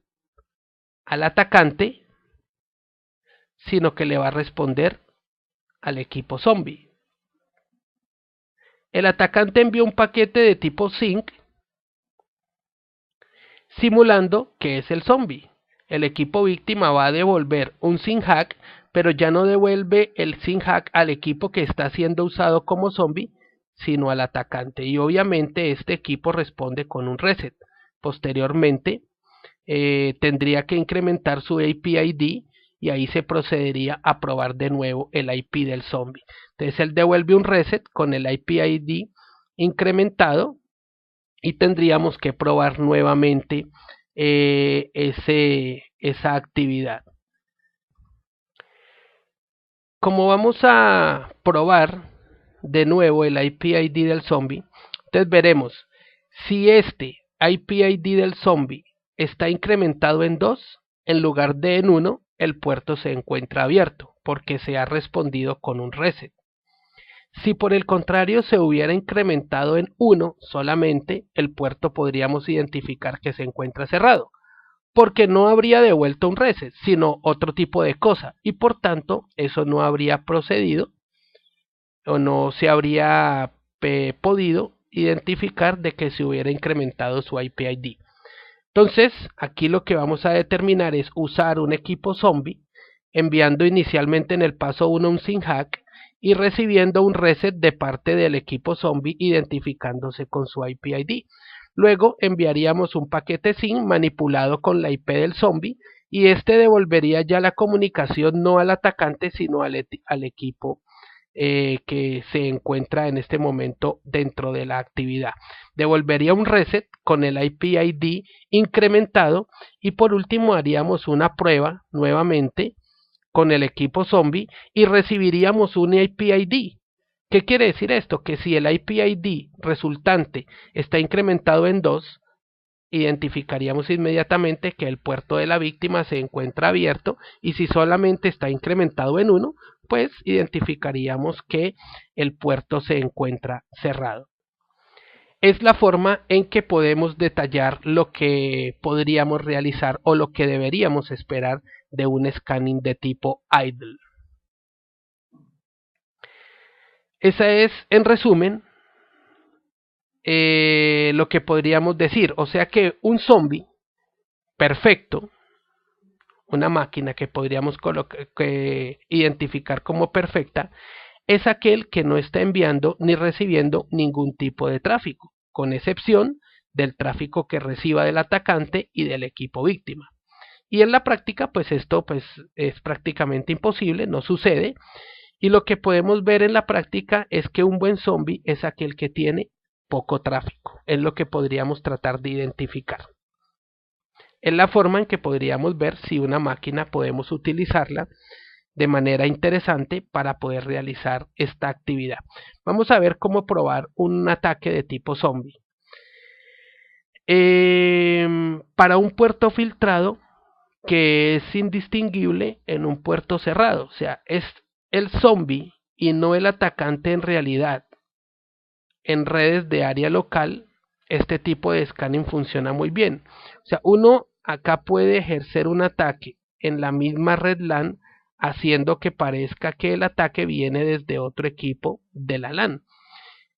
al atacante, sino que le va a responder al equipo zombie. El atacante envió un paquete de tipo sync simulando que es el zombie. El equipo víctima va a devolver un sync hack, pero ya no devuelve el sync hack al equipo que está siendo usado como zombie, sino al atacante. Y obviamente este equipo responde con un reset. Posteriormente tendría que incrementar su IP ID y ahí se procedería a probar de nuevo el IP del zombie. Entonces él devuelve un reset con el IP ID incrementado y tendríamos que probar nuevamente esa actividad. Como vamos a probar de nuevo el IP ID del zombie, entonces veremos si este IP ID del zombie está incrementado en 2, en lugar de en 1, el puerto se encuentra abierto porque se ha respondido con un reset. Si por el contrario se hubiera incrementado en 1 solamente, el puerto podríamos identificar que se encuentra cerrado, porque no habría devuelto un reset, sino otro tipo de cosa, y por tanto eso no habría procedido o no se habría podido identificar de que se hubiera incrementado su IP ID. Entonces, aquí lo que vamos a determinar es usar un equipo zombie, enviando inicialmente en el paso 1 un sync hack y recibiendo un reset de parte del equipo zombie identificándose con su IP ID. Luego enviaríamos un paquete SYN manipulado con la IP del zombie y este devolvería ya la comunicación no al atacante sino al equipo que se encuentra en este momento dentro de la actividad. Devolvería un reset con el IP ID incrementado y por último haríamos una prueba nuevamente con el equipo zombie y recibiríamos un IP ID. ¿Qué quiere decir esto? Que si el IP ID resultante está incrementado en 2, identificaríamos inmediatamente que el puerto de la víctima se encuentra abierto y si solamente está incrementado en 1, pues identificaríamos que el puerto se encuentra cerrado. Es la forma en que podemos detallar lo que podríamos realizar o lo que deberíamos esperar de un scanning de tipo idle. Esa es, en resumen, lo que podríamos decir. O sea que un zombie perfecto, una máquina que podríamos identificar como perfecta, es aquel que no está enviando ni recibiendo ningún tipo de tráfico, con excepción del tráfico que reciba del atacante y del equipo víctima. Y en la práctica, pues esto pues, es prácticamente imposible, no sucede. Y lo que podemos ver en la práctica es que un buen zombie es aquel que tiene poco tráfico. Es lo que podríamos tratar de identificar. Es la forma en que podríamos ver si una máquina podemos utilizarla de manera interesante para poder realizar esta actividad. Vamos a ver cómo probar un ataque de tipo zombie. Para un puerto filtrado que es indistinguible en un puerto cerrado, o sea, es el zombie y no el atacante en realidad. En redes de área local, este tipo de scanning funciona muy bien. O sea, uno acá puede ejercer un ataque en la misma red LAN, haciendo que parezca que el ataque viene desde otro equipo de la LAN.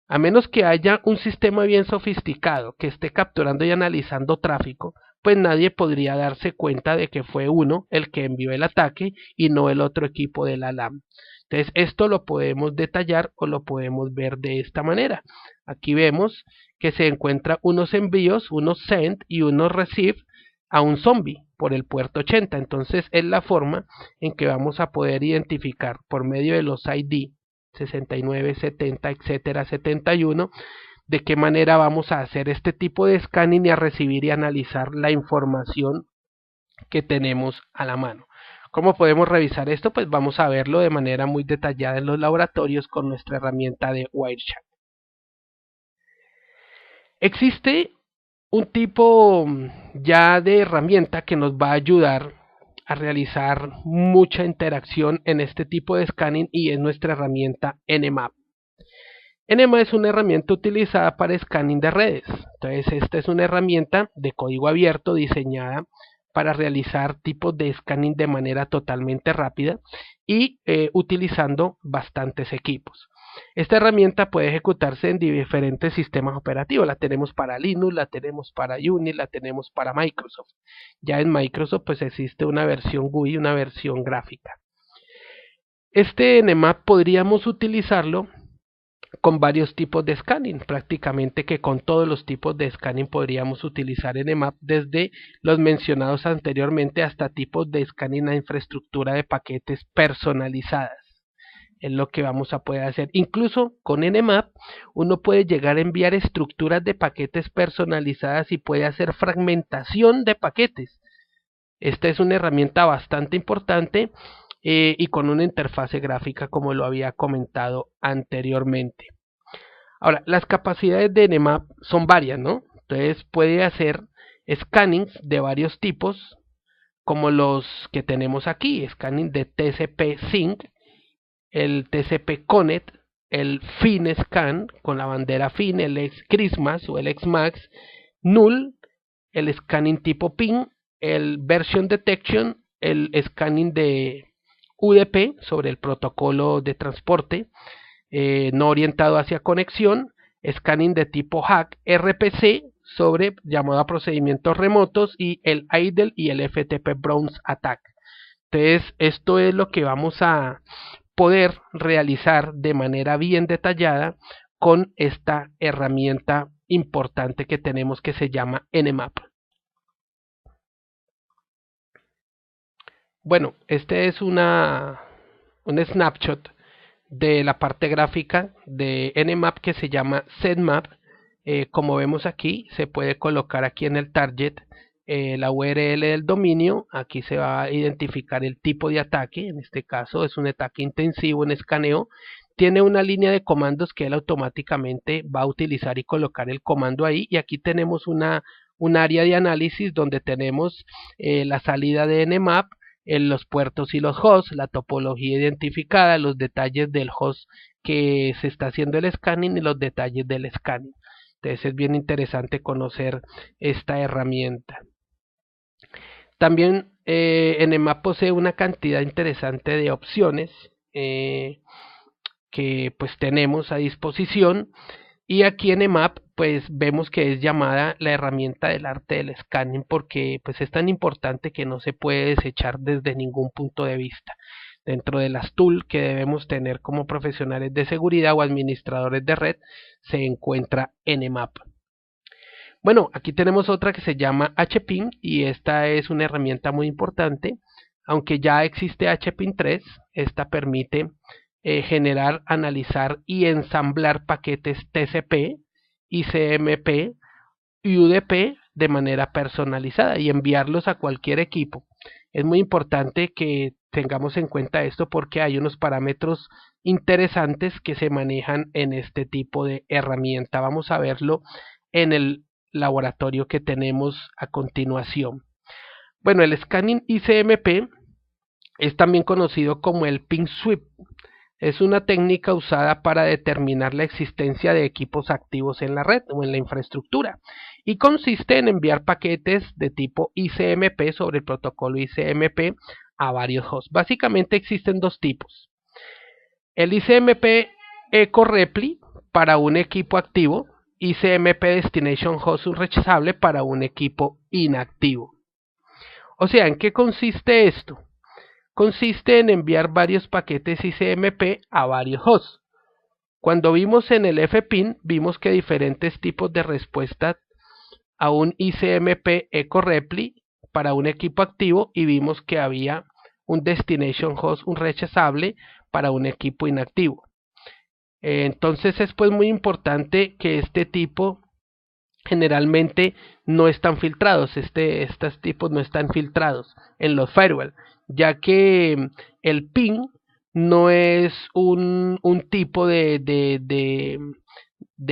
A menos que haya un sistema bien sofisticado que esté capturando y analizando tráfico, pues nadie podría darse cuenta de que fue uno el que envió el ataque y no el otro equipo de la LAN. Entonces esto lo podemos detallar o lo podemos ver de esta manera. Aquí vemos que se encuentran unos envíos, unos send y unos receive a un zombie por el puerto 80. Entonces es la forma en que vamos a poder identificar por medio de los ID 69, 70, etcétera, 71, de qué manera vamos a hacer este tipo de scanning y a recibir y analizar la información que tenemos a la mano. ¿Cómo podemos revisar esto? Pues vamos a verlo de manera muy detallada en los laboratorios con nuestra herramienta de Wireshark. Existe un tipo ya de herramienta que nos va a ayudar a realizar mucha interacción en este tipo de scanning y es nuestra herramienta Nmap. Nmap es una herramienta utilizada para scanning de redes. Entonces, esta es una herramienta de código abierto diseñada para realizar tipos de scanning de manera totalmente rápida y utilizando bastantes equipos. Esta herramienta puede ejecutarse en diferentes sistemas operativos. La tenemos para Linux, la tenemos para Unix, la tenemos para Microsoft. Ya en Microsoft pues existe una versión GUI, una versión gráfica. Este Nmap podríamos utilizarlo con varios tipos de scanning, prácticamente que con todos los tipos de scanning podríamos utilizar Nmap, desde los mencionados anteriormente hasta tipos de scanning a infraestructura de paquetes personalizadas. Es lo que vamos a poder hacer. Incluso con Nmap uno puede llegar a enviar estructuras de paquetes personalizadas y puede hacer fragmentación de paquetes. Esta es una herramienta bastante importante y con una interfase gráfica como lo había comentado anteriormente. Ahora, las capacidades de Nmap son varias, ¿no? Entonces puede hacer scannings de varios tipos, como los que tenemos aquí, scanning de TCP-Sync, el TCP-Connect, el FIN-Scan con la bandera FIN, el XChristmas o el XMAX, Null, el scanning tipo PIN, el Version Detection, el scanning de UDP sobre el protocolo de transporte no orientado hacia conexión, scanning de tipo hack RPC sobre llamado a procedimientos remotos y el IDLE y el FTP Browse Attack. Entonces esto es lo que vamos a poder realizar de manera bien detallada con esta herramienta importante que tenemos que se llama Nmap. Bueno, este es un snapshot de la parte gráfica de Nmap que se llama setmap. Como vemos aquí, se puede colocar aquí en el target la URL del dominio. Aquí se va a identificar el tipo de ataque. En este caso es un ataque intensivo en escaneo. Tiene una línea de comandos que él automáticamente va a utilizar y colocar el comando ahí. Y aquí tenemos un área de análisis donde tenemos la salida de Nmap, en los puertos y los hosts, la topología identificada, los detalles del host que se está haciendo el scanning y los detalles del scanning. Entonces es bien interesante conocer esta herramienta. También Nmap posee una cantidad interesante de opciones que pues tenemos a disposición. Y aquí en Nmap pues vemos que es llamada la herramienta del arte del scanning porque pues es tan importante que no se puede desechar desde ningún punto de vista. Dentro de las tools que debemos tener como profesionales de seguridad o administradores de red se encuentra Nmap. Bueno, aquí tenemos otra que se llama HPIN y esta es una herramienta muy importante. Aunque ya existe HPIN 3, esta permite generar, analizar y ensamblar paquetes TCP, ICMP y UDP de manera personalizada y enviarlos a cualquier equipo. Es muy importante que tengamos en cuenta esto porque hay unos parámetros interesantes que se manejan en este tipo de herramienta. Vamos a verlo en el laboratorio que tenemos a continuación. Bueno, el scanning ICMP es también conocido como el ping sweep. Es una técnica usada para determinar la existencia de equipos activos en la red o en la infraestructura y consiste en enviar paquetes de tipo ICMP sobre el protocolo ICMP a varios hosts. Básicamente existen dos tipos. El ICMP Echo Repli para un equipo activo, ICMP Destination Host rechazable para un equipo inactivo. O sea, ¿en qué consiste esto? Consiste en enviar varios paquetes ICMP a varios hosts. Cuando vimos en el FPIN, vimos que diferentes tipos de respuesta a un ICMP Echo Repli para un equipo activo y vimos que había un Destination Host, un rechazable para un equipo inactivo. Entonces es pues muy importante que este tipo generalmente no están filtrados, estos tipos no están filtrados en los firewall, ya que el ping no es un tipo de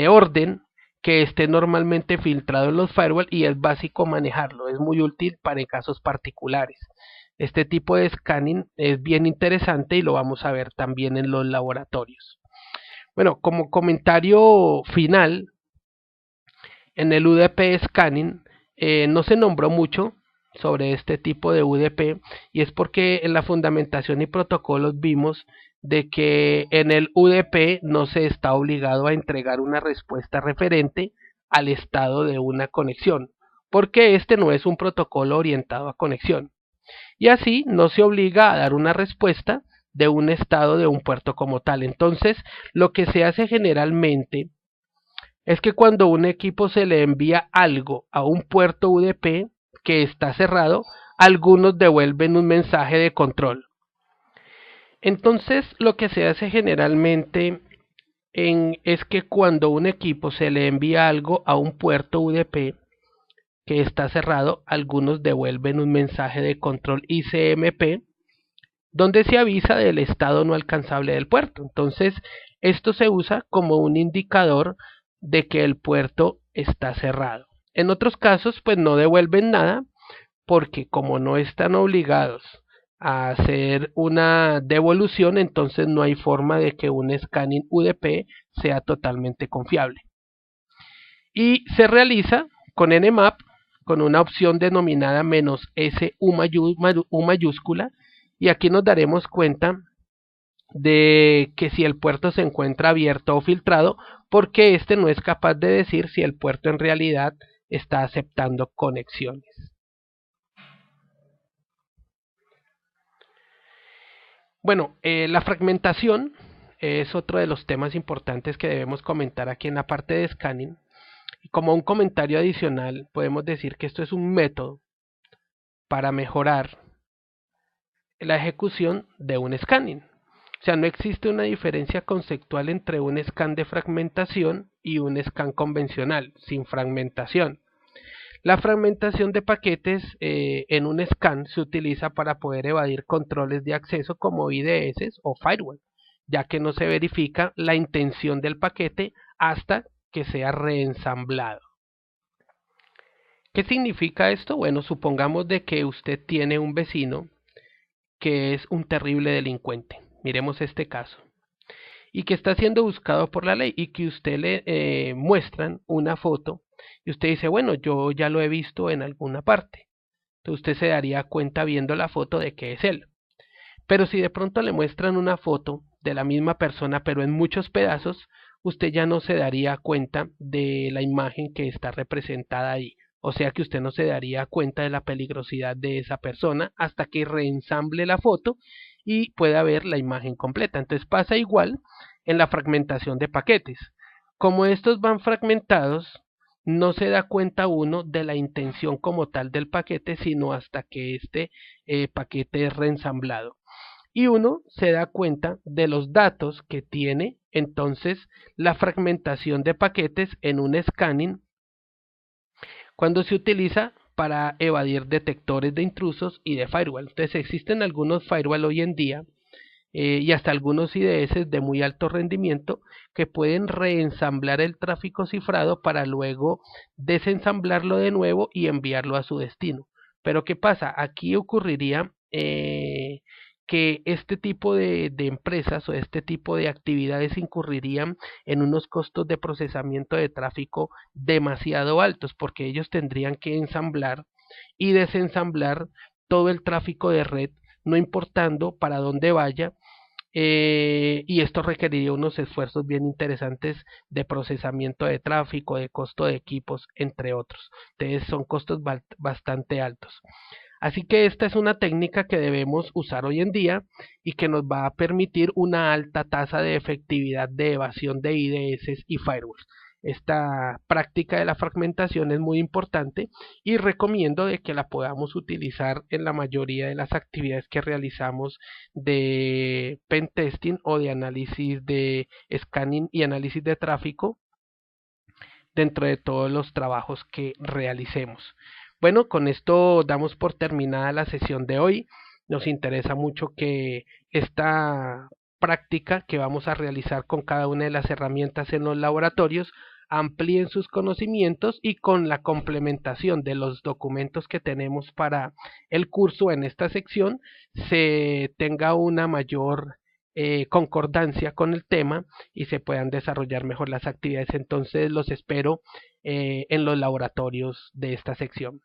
orden que esté normalmente filtrado en los firewall y es básico manejarlo, es muy útil para casos particulares. Este tipo de scanning es bien interesante y lo vamos a ver también en los laboratorios. Bueno, como comentario final, en el UDP scanning no se nombró mucho sobre este tipo de UDP y es porque en la fundamentación y protocolos vimos de que en el UDP no se está obligado a entregar una respuesta referente al estado de una conexión, porque este no es un protocolo orientado a conexión. Y así no se obliga a dar una respuesta de un estado de un puerto como tal. Entonces, lo que se hace generalmente es que cuando un equipo se le envía algo a un puerto UDP que está cerrado, algunos devuelven un mensaje de control. Entonces, lo que se hace generalmente es que cuando un equipo se le envía algo a un puerto UDP que está cerrado, algunos devuelven un mensaje de control ICMP donde se avisa del estado no alcanzable del puerto. Entonces, esto se usa como un indicador de que el puerto está cerrado. En otros casos, pues no devuelven nada porque como no están obligados a hacer una devolución, entonces no hay forma de que un scanning UDP sea totalmente confiable. Y se realiza con Nmap, con una opción denominada "-s U mayúscula, y aquí nos daremos cuenta de que si el puerto se encuentra abierto o filtrado, porque este no es capaz de decir si el puerto en realidad está aceptando conexiones. Bueno, la fragmentación es otro de los temas importantes que debemos comentar aquí en la parte de scanning. Y como un comentario adicional, podemos decir que esto es un método para mejorar la ejecución de un scanning. O sea, no existe una diferencia conceptual entre un scan de fragmentación y un scan convencional, sin fragmentación. La fragmentación de paquetes en un scan se utiliza para poder evadir controles de acceso como IDS o firewall, ya que no se verifica la intención del paquete hasta que sea reensamblado. ¿Qué significa esto? Bueno, supongamos de que usted tiene un vecino que es un terrible delincuente. Miremos este caso. Y que está siendo buscado por la ley y que usted le muestran una foto y usted dice, bueno, yo ya lo he visto en alguna parte. Entonces usted se daría cuenta viendo la foto de que es él. Pero si de pronto le muestran una foto de la misma persona pero en muchos pedazos, usted ya no se daría cuenta de la imagen que está representada ahí. O sea que usted no se daría cuenta de la peligrosidad de esa persona hasta que reensamble la foto y pueda ver la imagen completa. Entonces pasa igual en la fragmentación de paquetes. Como estos van fragmentados, no se da cuenta uno de la intención como tal del paquete, sino hasta que este paquete es reensamblado. Y uno se da cuenta de los datos que tiene entonces la fragmentación de paquetes en un scanning cuando se utiliza para evadir detectores de intrusos y de firewall. Entonces existen algunos firewall hoy en día y hasta algunos IDS de muy alto rendimiento que pueden reensamblar el tráfico cifrado para luego desensamblarlo de nuevo y enviarlo a su destino. Pero ¿qué pasa? Aquí ocurriría que este tipo de empresas o este tipo de actividades incurrirían en unos costos de procesamiento de tráfico demasiado altos porque ellos tendrían que ensamblar y desensamblar todo el tráfico de red, no importando para dónde vaya, y esto requeriría unos esfuerzos bien interesantes de procesamiento de tráfico, de costo de equipos, entre otros. Entonces son costos bastante altos. Así que esta es una técnica que debemos usar hoy en día y que nos va a permitir una alta tasa de efectividad de evasión de IDS y firewalls. Esta práctica de la fragmentación es muy importante y recomiendo de que la podamos utilizar en la mayoría de las actividades que realizamos de pentesting o de análisis de scanning y análisis de tráfico dentro de todos los trabajos que realicemos. Bueno, con esto damos por terminada la sesión de hoy. Nos interesa mucho que esta práctica que vamos a realizar con cada una de las herramientas en los laboratorios amplíen sus conocimientos y con la complementación de los documentos que tenemos para el curso en esta sección se tenga una mayor concordancia con el tema y se puedan desarrollar mejor las actividades. Entonces los espero en los laboratorios de esta sección.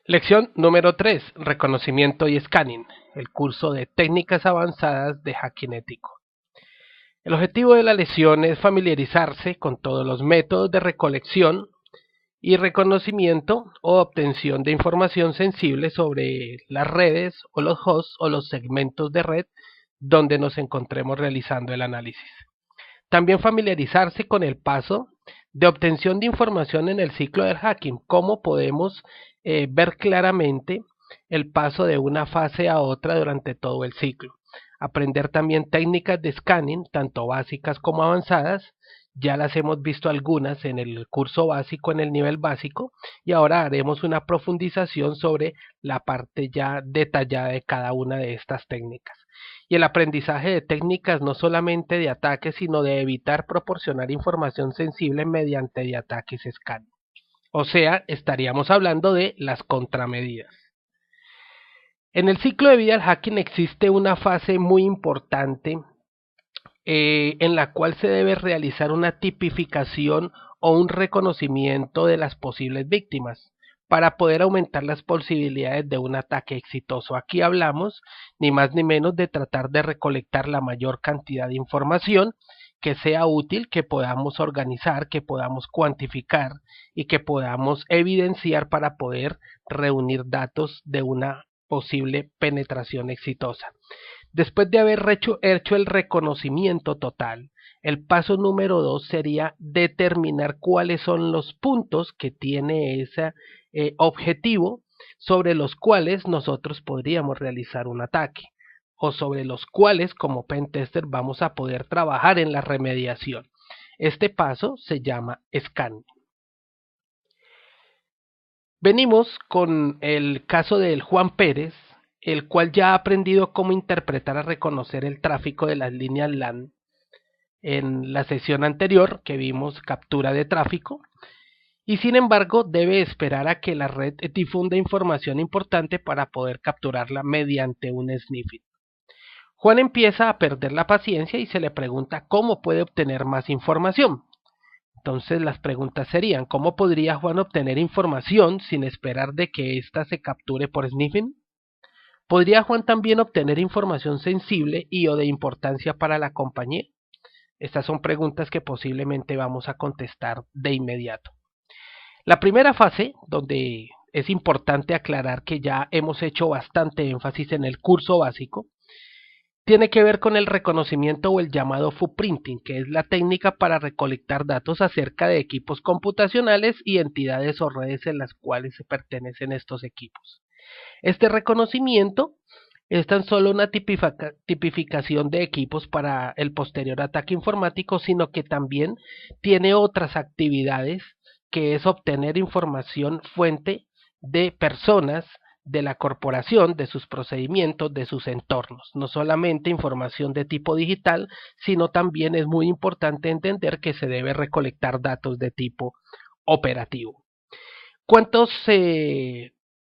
Lección número 3. Reconocimiento y scanning. El curso de técnicas avanzadas de hacking ético. El objetivo de la lección es familiarizarse con todos los métodos de recolección y reconocimiento o obtención de información sensible sobre las redes o los hosts o los segmentos de red donde nos encontremos realizando el análisis. También familiarizarse con el paso de obtención de información en el ciclo del hacking, cómo podemos ver claramente el paso de una fase a otra durante todo el ciclo. Aprender también técnicas de scanning, tanto básicas como avanzadas. Ya las hemos visto algunas en el curso básico, en el nivel básico, y ahora haremos una profundización sobre la parte ya detallada de cada una de estas técnicas. Y el aprendizaje de técnicas no solamente de ataques, sino de evitar proporcionar información sensible mediante de ataques scanning. O sea, estaríamos hablando de las contramedidas. En el ciclo de vida del hacking existe una fase muy importante en la cual se debe realizar una tipificación o un reconocimiento de las posibles víctimas para poder aumentar las posibilidades de un ataque exitoso. Aquí hablamos ni más ni menos de tratar de recolectar la mayor cantidad de información que sea útil, que podamos organizar, que podamos cuantificar y que podamos evidenciar para poder reunir datos de una posible penetración exitosa. Después de haber hecho el reconocimiento total, el paso número 2 sería determinar cuáles son los puntos que tiene ese objetivo sobre los cuales nosotros podríamos realizar un ataque o sobre los cuales como pentester vamos a poder trabajar en la remediación. Este paso se llama scanning. Venimos con el caso del Juan Pérez, el cual ya ha aprendido cómo interpretar y reconocer el tráfico de las líneas LAN. En la sesión anterior que vimos captura de tráfico y sin embargo debe esperar a que la red difunda información importante para poder capturarla mediante un sniffing. Juan empieza a perder la paciencia y se le pregunta cómo puede obtener más información. Entonces las preguntas serían, ¿cómo podría Juan obtener información sin esperar de que ésta se capture por sniffing? ¿Podría Juan también obtener información sensible y o de importancia para la compañía? Estas son preguntas que posiblemente vamos a contestar de inmediato. La primera fase, donde es importante aclarar que ya hemos hecho bastante énfasis en el curso básico, tiene que ver con el reconocimiento o el llamado footprinting, que es la técnica para recolectar datos acerca de equipos computacionales y entidades o redes en las cuales se pertenecen estos equipos. Este reconocimiento es tan solo una tipificación de equipos para el posterior ataque informático, sino que también tiene otras actividades, que es obtener información fuente de personas, de la corporación, de sus procedimientos, de sus entornos. No solamente información de tipo digital, sino también es muy importante entender que se debe recolectar datos de tipo operativo. ¿Cuántas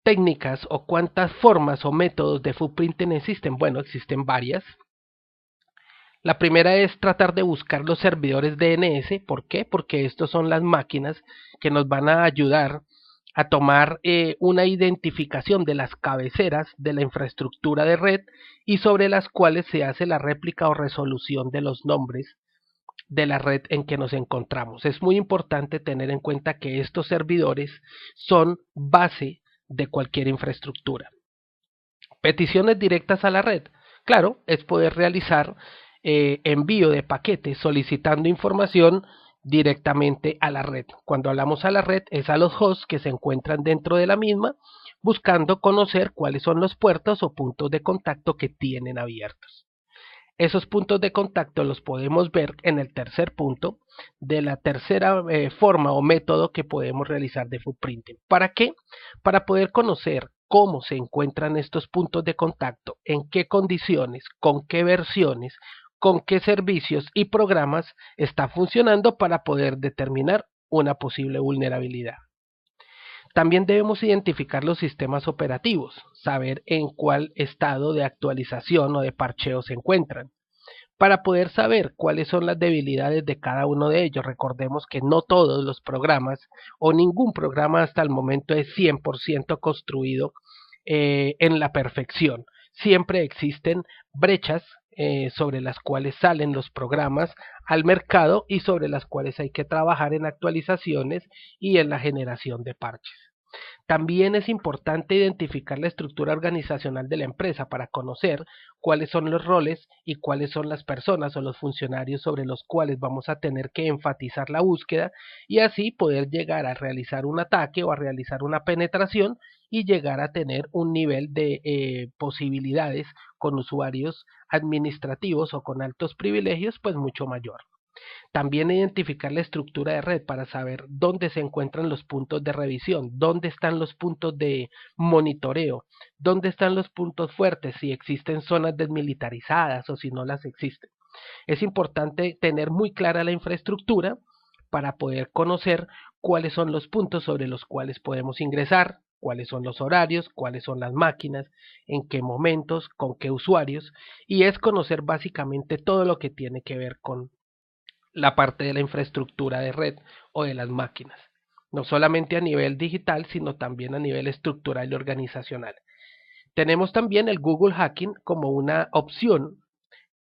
técnicas o cuántas formas o métodos de footprinting existen? Bueno, existen varias. La primera es tratar de buscar los servidores DNS. ¿Por qué? Porque estos son las máquinas que nos van a ayudar a tomar una identificación de las cabeceras de la infraestructura de red y sobre las cuales se hace la réplica o resolución de los nombres de la red en que nos encontramos. Es muy importante tener en cuenta que estos servidores son base de cualquier infraestructura. Peticiones directas a la red. Claro, es poder realizar envío de paquetes solicitando información directamente a la red. Cuando hablamos a la red es a los hosts que se encuentran dentro de la misma, buscando conocer cuáles son los puertos o puntos de contacto que tienen abiertos. Esos puntos de contacto los podemos ver en el tercer punto de la tercera forma o método que podemos realizar de footprinting. ¿Para qué? Para poder conocer cómo se encuentran estos puntos de contacto, en qué condiciones, con qué versiones, con qué servicios y programas está funcionando para poder determinar una posible vulnerabilidad. También debemos identificar los sistemas operativos, saber en cuál estado de actualización o de parcheo se encuentran, para poder saber cuáles son las debilidades de cada uno de ellos. Recordemos que no todos los programas o ningún programa hasta el momento es 100% construido en la perfección. Siempre existen brechas sobre las cuales salen los programas al mercado y sobre las cuales hay que trabajar en actualizaciones y en la generación de parches. También es importante identificar la estructura organizacional de la empresa para conocer cuáles son los roles y cuáles son las personas o los funcionarios sobre los cuales vamos a tener que enfatizar la búsqueda y así poder llegar a realizar un ataque o a realizar una penetración y llegar a tener un nivel de posibilidades con usuarios administrativos o con altos privilegios pues mucho mayor. También identificar la estructura de red para saber dónde se encuentran los puntos de revisión, dónde están los puntos de monitoreo, dónde están los puntos fuertes, si existen zonas desmilitarizadas o si no las existen. Es importante tener muy clara la infraestructura para poder conocer cuáles son los puntos sobre los cuales podemos ingresar, cuáles son los horarios, cuáles son las máquinas, en qué momentos, con qué usuarios, y es conocer básicamente todo lo que tiene que ver con la parte de la infraestructura de red o de las máquinas, no solamente a nivel digital, sino también a nivel estructural y organizacional. Tenemos también el Google Hacking como una opción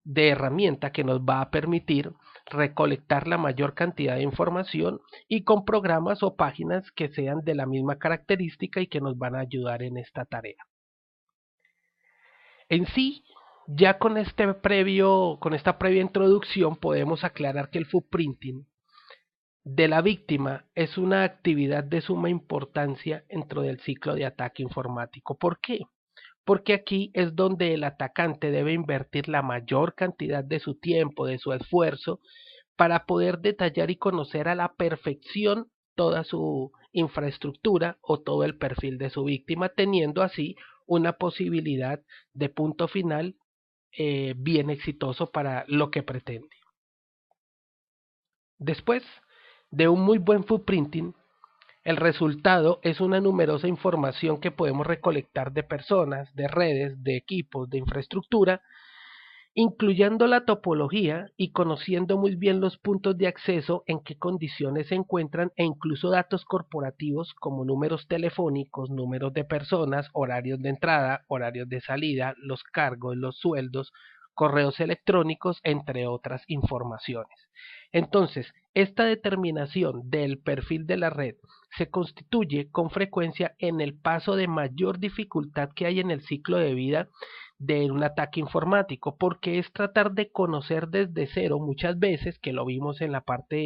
de herramienta que nos va a permitir recolectar la mayor cantidad de información y con programas o páginas que sean de la misma característica y que nos van a ayudar en esta tarea. En sí, ya con esta previa introducción podemos aclarar que el footprinting de la víctima es una actividad de suma importancia dentro del ciclo de ataque informático. ¿Por qué? Porque aquí es donde el atacante debe invertir la mayor cantidad de su tiempo, de su esfuerzo, para poder detallar y conocer a la perfección toda su infraestructura o todo el perfil de su víctima, teniendo así una posibilidad de punto final bien exitoso para lo que pretende. Después de un muy buen footprinting, el resultado es una numerosa información que podemos recolectar de personas, de redes, de equipos, de infraestructura, incluyendo la topología y conociendo muy bien los puntos de acceso, en qué condiciones se encuentran e incluso datos corporativos como números telefónicos, números de personas, horarios de entrada, horarios de salida, los cargos, los sueldos, correos electrónicos, entre otras informaciones. Entonces, esta determinación del perfil de la red se constituye con frecuencia en el paso de mayor dificultad que hay en el ciclo de vida de un ataque informático, porque es tratar de conocer desde cero muchas veces, que lo vimos en la parte